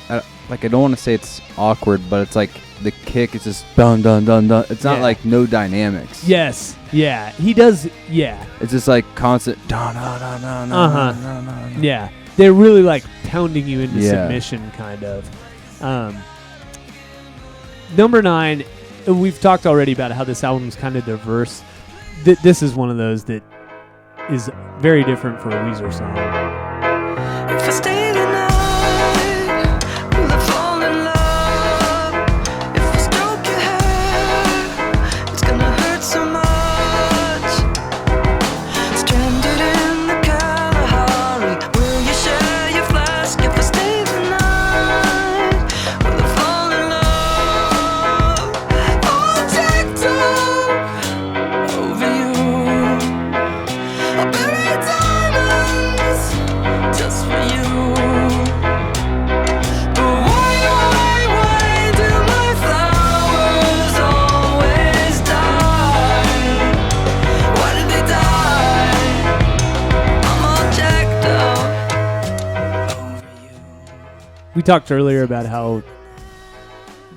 I don't want to say it's awkward, but it's like the kick is just dun dun dun dun. It's not like no dynamics. Yes, yeah, he does. Yeah, it's just like constant dun dun dun dun dun dun dun. Yeah, they're really like pounding you into submission, kind of. Number 9, we've talked already about how this album's kind of diverse. This is one of those that is very different for a Weezer song. If I stay the night, will I fall in love? If I stroke your hair, it's gonna hurt so much. Stranded in the Kalahari, will you share your flask? If I stay the night, will I fall in love? All jacked up over you. I'll bury diamonds just for you. But why do my flowers always die? Why did they die? I'm all jacked up over you. We talked earlier about how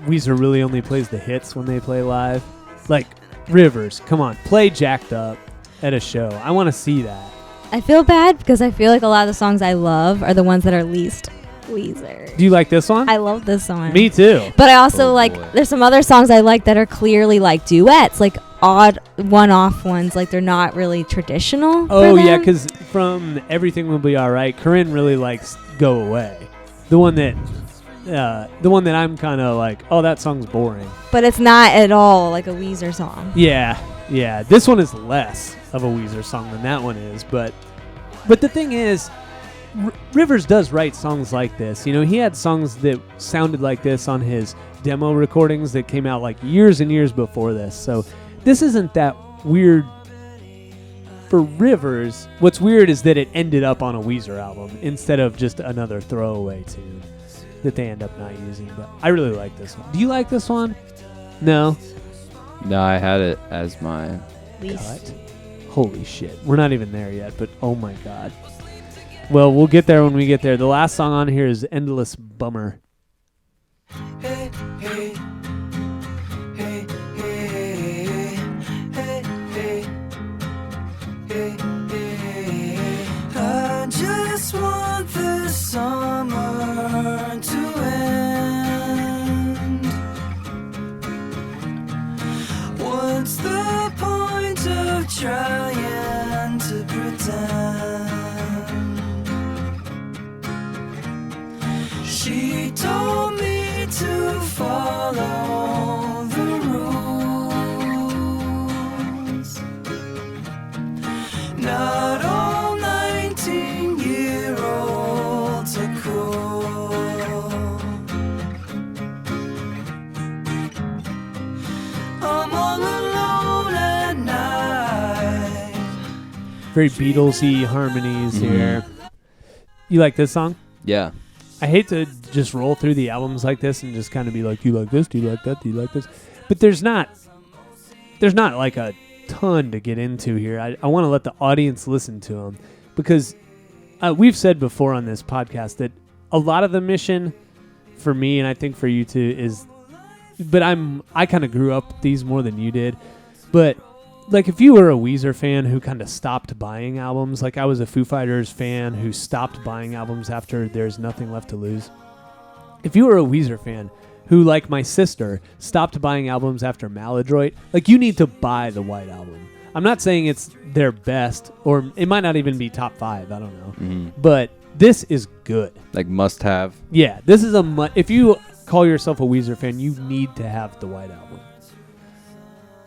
Weezer really only plays the hits when they play live. Like, Rivers, come on, play Jacked Up at a show. I want to see that. I feel bad because I feel like a lot of the songs I love are the ones that are least Weezer. Do you like this one? I love this song. Me too. But I also there's some other songs I like that are clearly like duets, like odd one-off ones, like they're not really traditional. Oh yeah, because from Everything Will Be Alright, Corinne really likes Go Away. The one that I'm kind of like, oh, that song's boring. But it's not at all like a Weezer song. Yeah. This one is less of a Weezer song than that one is, but the thing is, Rivers does write songs like this. You know, he had songs that sounded like this on his demo recordings that came out like years and years before this. So this isn't that weird for Rivers. What's weird is that it ended up on a Weezer album instead of just another throwaway tune that they end up not using. But I really like this one. Do you like this one? No? No, I had it as my cut. Holy shit. We're not even there yet, but oh my god. Well, we'll get there when we get there. The last song on here is Endless Bummer. Hey, hey, hey, hey, hey, hey, hey, hey. I just want the summer to end. What's the point of trying to pretend? She told me to follow the rules. Not all 19-year-olds very Beatlesy harmonies here. You like this song? Yeah. I hate to just roll through the albums like this and just kind of be like, you like this? Do you like that? Do you like this? But there's not like a ton to get into here. I want to let the audience listen to them because we've said before on this podcast that a lot of the mission for me, and I think for you too, is, but I kind of grew up with these more than you did. But like if you were a Weezer fan who kind of stopped buying albums, like I was a Foo Fighters fan who stopped buying albums after There's Nothing Left to Lose. If you were a Weezer fan who, like my sister, stopped buying albums after Maladroit, like you need to buy the White Album. I'm not saying it's their best, or it might not even be top 5, I don't know. But this is good. Like must have. Yeah, this is if you call yourself a Weezer fan, you need to have the White Album.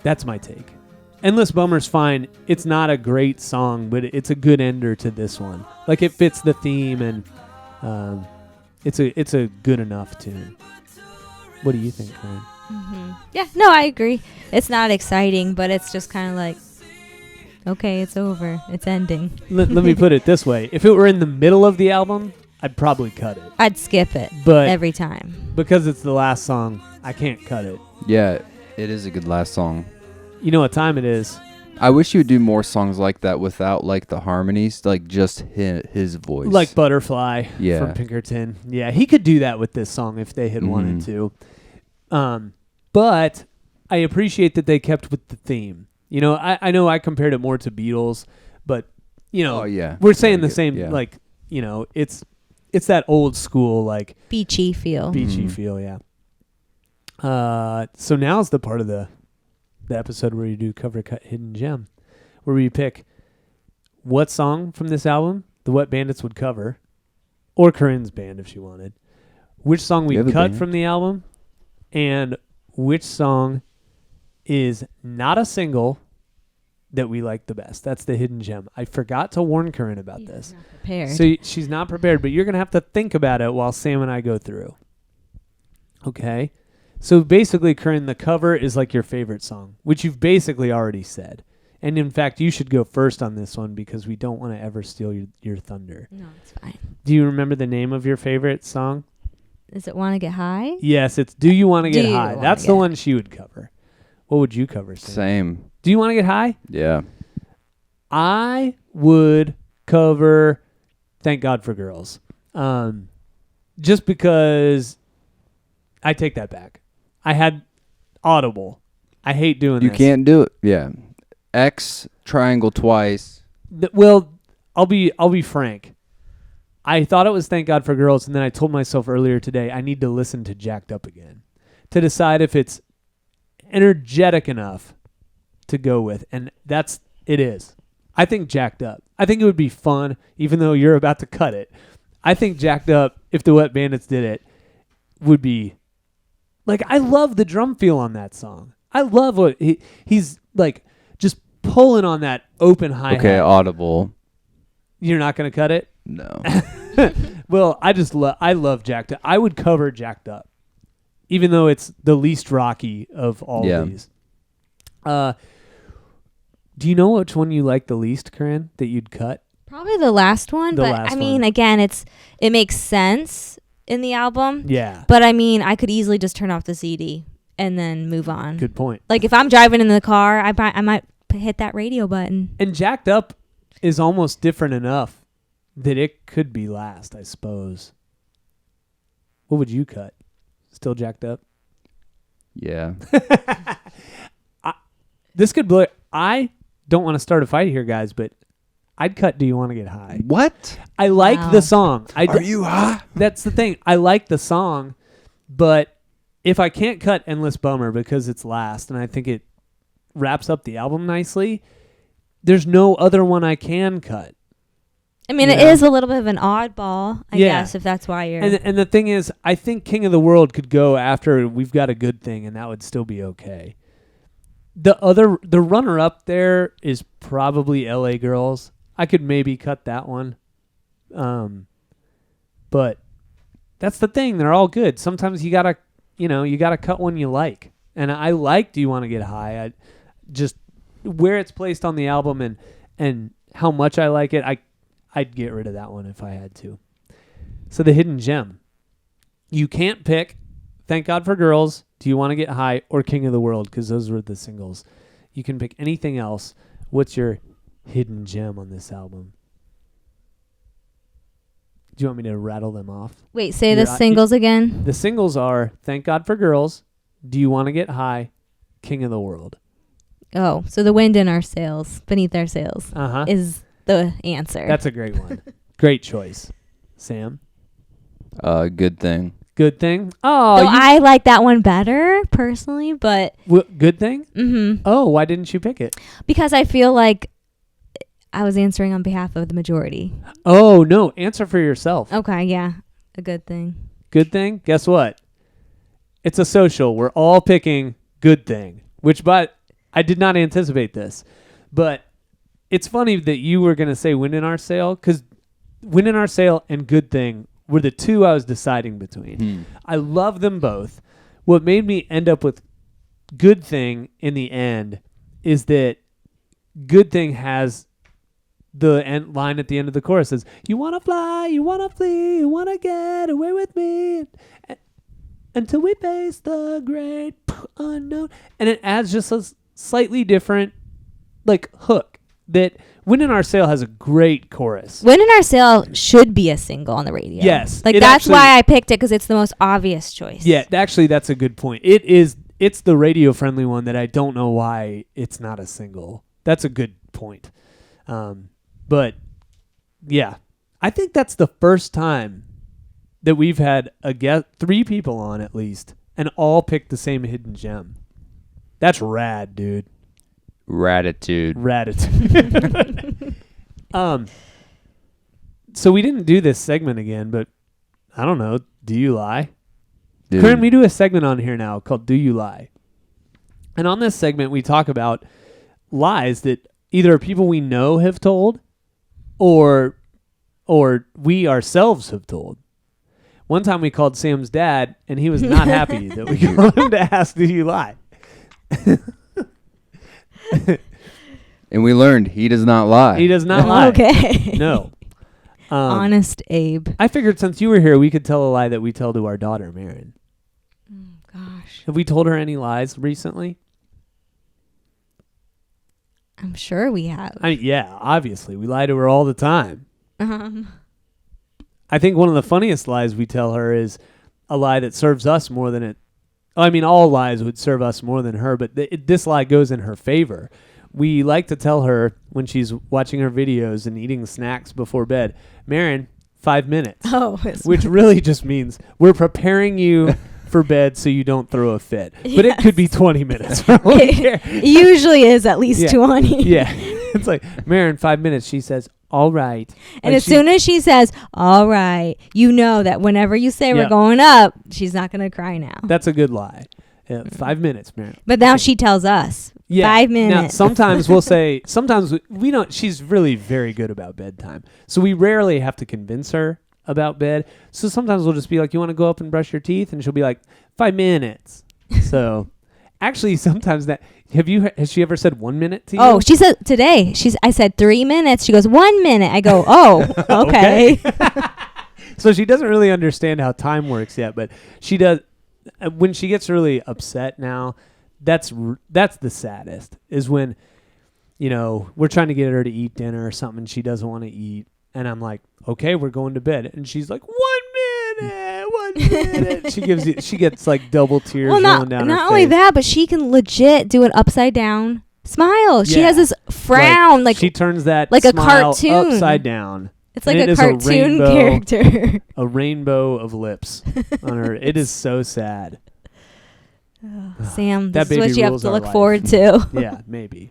That's my take. Endless Bummer's fine. It's not a great song, but it's a good ender to this one. Like it fits the theme, and it's a good enough tune. What do you think, Karen? Yeah, no, I agree. It's not exciting, but it's just kind of like, okay, it's over. It's ending. Let me put it this way. If it were in the middle of the album, I'd probably cut it. I'd skip it But every time. Because it's the last song, I can't cut it. Yeah, it is a good last song. You know what time it is? I wish you would do more songs like that without like the harmonies, like just his voice. Like Butterfly Yeah. from Pinkerton. Yeah, he could do that with this song if they had wanted to. But I appreciate that they kept with the theme. You know, I know I compared it more to Beatles, but, you know, we're saying the same, like, you know, it's that old school, like... Beachy feel. Feel, yeah. So now's the part of the episode where you do Cover Cut Hidden Gem, where we pick what song from this album the Wet Bandits would cover, or Corinne's band if she wanted, which song we cut from the album, and which song is not a single that we like the best. That's the hidden gem. I forgot to warn Corinne about this. Not prepared. So she's not prepared, but you're going to have to think about it while Sam and I go through. Okay? So basically, Corinne, the cover is like your favorite song, which you've basically already said. And in fact, you should go first on this one because we don't want to ever steal your thunder. No, it's fine. Do you remember the name of your favorite song? Is it Want to Get High? Yes, it's Do You Want to Get High. That's the one she would cover. What would you cover, Sam? Same. Do You Want to Get High? Yeah. I would cover Thank God for Girls. Just because I take that back. I had Audible. I hate doing You this. can't do it. Yeah. X triangle twice. Well, I'll be frank. I thought it was Thank God for Girls, and then I told myself earlier today I need to listen to Jacked Up again to decide if it's energetic enough to go with, and it is. I think Jacked Up. I think it would be fun, even though you're about to cut it. I think Jacked Up, if the Wet Bandits did it, would be like, I love the drum feel on that song. I love what he's like, just pulling on that open hi-hat. Okay, Audible. You're not going to cut it? No. Well, I love Jacked Up. I would cover Jacked Up, even though it's the least rocky of all these. Do you know which one you like the least, Corinne, that you'd cut? Probably the last one, but I mean, again, it makes sense in the album. Yeah. But I mean, I could easily just turn off the CD and then move on. Good point. Like if I'm driving in the car, I might hit that radio button. And Jacked Up is almost different enough that it could be last, I suppose. What would you cut? Still Jacked Up? Yeah. This could blow. I don't want to start a fight here, guys, but I'd cut Do You Want to Get High? What? I like the song. Are you high? That's the thing. I like the song, but if I can't cut Endless Bummer because it's last and I think it wraps up the album nicely, there's no other one I can cut. I mean, it is a little bit of an oddball, I guess, if that's why you're... And the thing is, I think King of the World could go after We've Got a Good Thing, and that would still be okay. The runner-up there is probably L.A. Girls. I could maybe cut that one. But that's the thing. They're all good. Sometimes you gotta cut one you like. And I like Do You Want to Get High? I just where it's placed on the album and how much I like it, I'd get rid of that one if I had to. So the hidden gem. You can't pick Thank God for Girls, Do You Want to Get High, or King of the World, because those were the singles. You can pick anything else. What's your hidden gem on this album? Do you want me to rattle them off? Wait, say the singles again. The singles are Thank God for Girls, Do You Want to Get High, King of the World. Oh, so The Wind in Our Sails, Beneath Our Sails is the answer. That's a great one. Great choice. Sam? Good Thing. Good Thing? Oh, so I like that one better, personally, but... Good Thing? Mm-hmm. Oh, why didn't you pick it? Because I feel like I was answering on behalf of the majority. Oh, no. Answer for yourself. Okay, yeah. A good thing. Good Thing? Guess what? It's a social. We're all picking Good Thing, but I did not anticipate this. But it's funny that you were going to say Wind in Our Sail, because Wind in Our Sail and Good Thing were the two I was deciding between. I love them both. What made me end up with Good Thing in the end is that Good Thing has the end line at the end of the chorus says, you want to fly, you want to flee, you want to get away with me until we face the great unknown. And it adds just a slightly different hook that Wind in Our Sail has a great chorus. Wind in Our Sail should be a single on the radio. Yes. That's why I picked it, because it's the most obvious choice. Yeah, actually that's a good point. It's the radio friendly one that I don't know why it's not a single. That's a good point. But yeah, I think that's the first time that we've had a guest, 3 people on at least, and all picked the same hidden gem. That's rad, dude. Ratitude. So we didn't do this segment again, but I don't know. Do you lie? Dude. Currently, we do a segment on here now called Do You Lie? And on this segment, we talk about lies that either people we know have told or we ourselves have told. One time we called Sam's dad, and he was not happy that we called him to ask, do you lie? And we learned he does not lie. He does not lie. Okay. No. Honest Abe. I figured since you were here, we could tell a lie that we tell to our daughter, Marin. Oh, gosh. Have we told her any lies recently? I'm sure we have. Yeah, obviously. We lie to her all the time. I think one of the funniest lies we tell her is a lie that serves us more than it. I mean, all lies would serve us more than her, but this lie goes in her favor. We like to tell her when she's watching her videos and eating snacks before bed, Marin, 5 minutes. Oh, which really just means we're preparing you for bed so you don't throw a fit. But it could be 20 minutes. It usually is at least 20. Yeah. It's like, Marin, 5 minutes. She says, all right. And as soon as she says, all right, you know that whenever you say we're going up, she's not going to cry now. That's a good lie. 5 minutes, Marin. But now she tells us. 5 minutes. Now, sometimes we'll say, we don't, she's really very good about bedtime. So we rarely have to convince her about bed. So sometimes we'll just be like, you want to go up and brush your teeth? And she'll be like, 5 minutes. So actually sometimes has she ever said 1 minute to you? Oh, she said today, I said 3 minutes. She goes, 1 minute. I go, oh, okay. So she doesn't really understand how time works yet, but she does. When she gets really upset now, that's the saddest is when, we're trying to get her to eat dinner or something and she doesn't want to eat. And I'm like, okay, we're going to bed. And she's like, 1 minute. She gets like double tears rolling down her face. Not only that, but she can legit do an upside down smile. She has this frown. Like she turns that like a smile cartoon upside down. It's like a cartoon character. A rainbow of lips on her. It is so sad. Sam, this is what you have to look forward to. Yeah, maybe.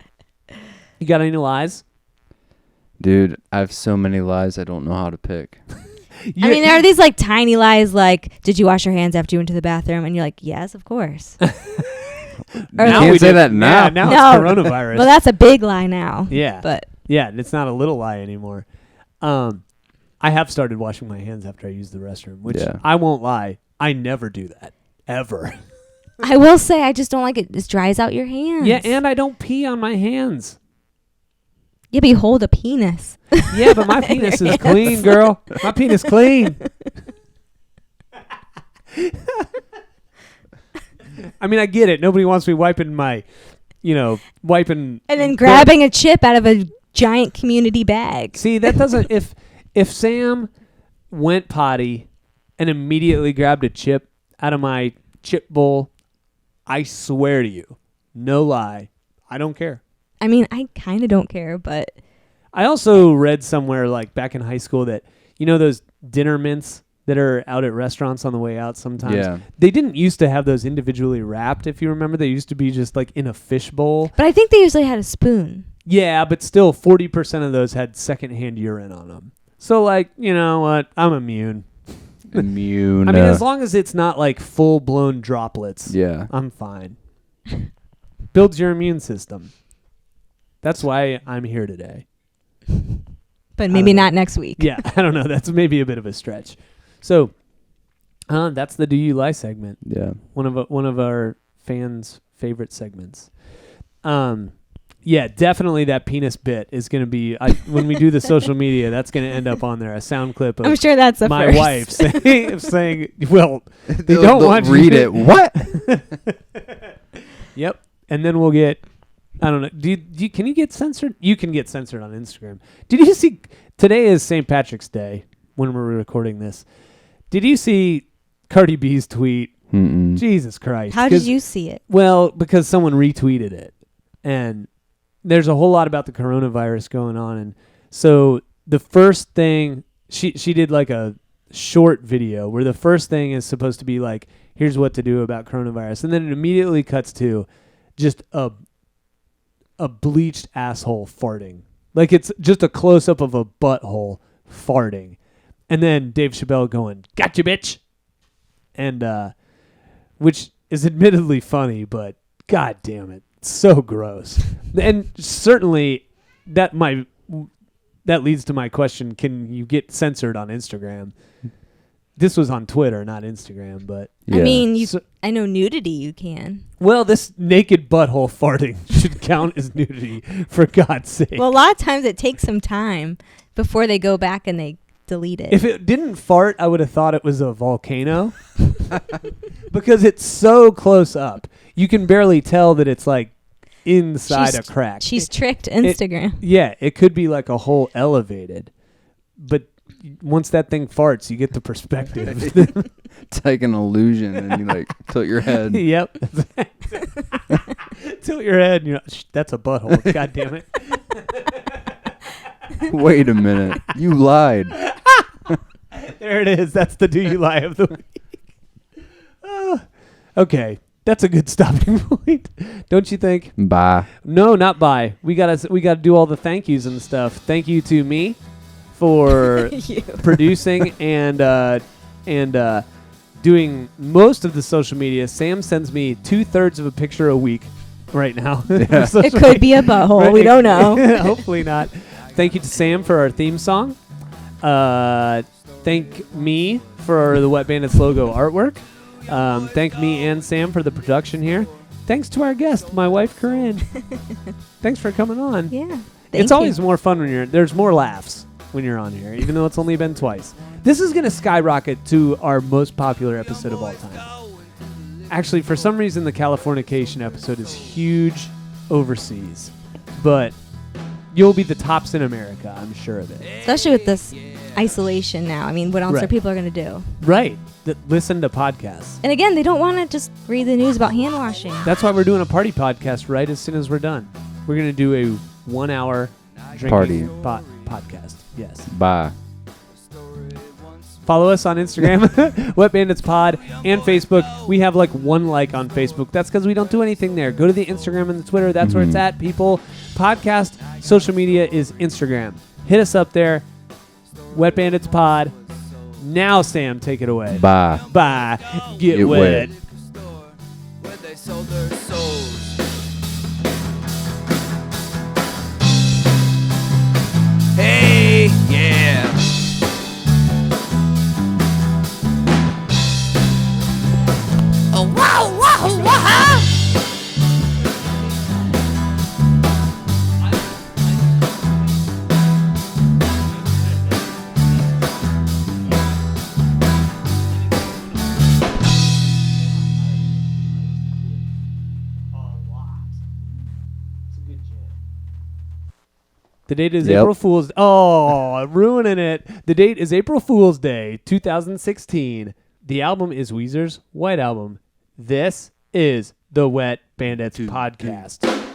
You got any lies? Dude, I have so many lies I don't know how to pick. I mean, there are these like tiny lies like, did you wash your hands after you went to the bathroom? And you're like, yes, of course. Now we say that now. Yeah, now it's coronavirus. Well, that's a big lie now. Yeah. But yeah, it's not a little lie anymore. I have started washing my hands after I use the restroom, which I won't lie. I never do that. Ever. I will say I just don't like it. It dries out your hands. Yeah, and I don't pee on my hands. Yeah, but you hold a penis. Yeah, but my penis is clean, girl. My penis clean. I mean, I get it. Nobody wants me wiping my, wiping. And then grabbing a chip out of a giant community bag. See, that doesn't. If Sam went potty and immediately grabbed a chip out of my chip bowl, I swear to you, no lie, I don't care. I mean, I kind of don't care, but I also read somewhere like back in high school that, those dinner mints that are out at restaurants on the way out sometimes. Yeah. They didn't used to have those individually wrapped, if you remember. They used to be just like in a fish bowl. But I think they usually had a spoon. Yeah, but still 40% of those had secondhand urine on them. So like, you know what? I'm immune. Immune. I mean, as long as it's not like full-blown droplets, yeah, I'm fine. Builds your immune system. That's why I'm here today. But maybe not next week. Yeah, I don't know. That's maybe a bit of a stretch. So, that's the Do You Lie segment. Yeah. One of our fans' favorite segments. Yeah, definitely that penis bit is going to be, when we do the social media, that's going to end up on there, a sound clip of I'm sure that's the my first. wife saying, well, they don't want you read to it. What? Yep. And then we'll get, I don't know. Can you get censored? You can get censored on Instagram. Did you see, today is St. Patrick's Day when we're recording this. Did you see Cardi B's tweet? Mm-mm. Jesus Christ. How did you see it? Well, because someone retweeted it. And there's a whole lot about the coronavirus going on. And so the first thing, she did like a short video where the first thing is supposed to be like, here's what to do about coronavirus. And then it immediately cuts to just a bleached asshole farting. Like it's just a close-up of a butthole farting. And then Dave Chappelle going, gotcha, bitch. And, which is admittedly funny, but god damn it. So gross. And certainly that leads to my question, can you get censored on Instagram? This was on Twitter, not Instagram, but yeah. I mean, I know nudity you can. Well, this naked butthole farting should count as nudity, for God's sake. Well, a lot of times it takes some time before they go back and they delete it. If it didn't fart, I would have thought it was a volcano because it's so close up. You can barely tell that it's like inside a crack. She's tricked Instagram. It could be like a whole elevated, but once that thing farts, you get the perspective. It's like an illusion, and you like tilt your head. Yep. Tilt your head, and you're that's a butthole. God damn it. Wait a minute. You lied. There it is. That's the Do You Lie of the week. Okay. That's a good stopping point. Don't you think? Bye. No, not bye. We gotta do all the thank yous and stuff. Thank you to me for producing and doing most of the social media. Sam sends me 2/3 of a picture a week right now. Yeah. It could be a butthole. Right. We don't know. Hopefully not. Thank you to Sam for our theme song. Thank me for the Wet Bandits logo artwork. Thank me and Sam for the production here. Thanks to our guest, my wife, Corinne. Thanks for coming on. Yeah. It's always more fun when there's more laughs when you're on here, even though it's only been twice. This is going to skyrocket to our most popular episode of all time. Actually, for some reason, the Californication episode is huge overseas, but you'll be the tops in America, I'm sure of it. Especially with this isolation now. I mean, what else Right. are people going to do? Right. Listen to podcasts. And again, they don't want to just read the news about hand washing. That's why we're doing a party podcast right as soon as we're done. We're going to do a 1 hour drinking podcast. Yes. Bye. Follow us on Instagram, Wet Bandits Pod, and Facebook. We have like 1 like on Facebook. That's because we don't do anything there. Go to the Instagram and the Twitter. That's where it's at, people. Podcast, social media is Instagram. Hit us up there. Wet Bandits Pod. Now, Sam, take it away. Bye. Bye. Get wet. Where they sold their souls. Hey, yeah. Oh, wow, wow, wow. The date is April Fool's. Oh, ruining it. The date is April Fool's Day, 2016. The album is Weezer's White Album. This is the Wet Bandits podcast.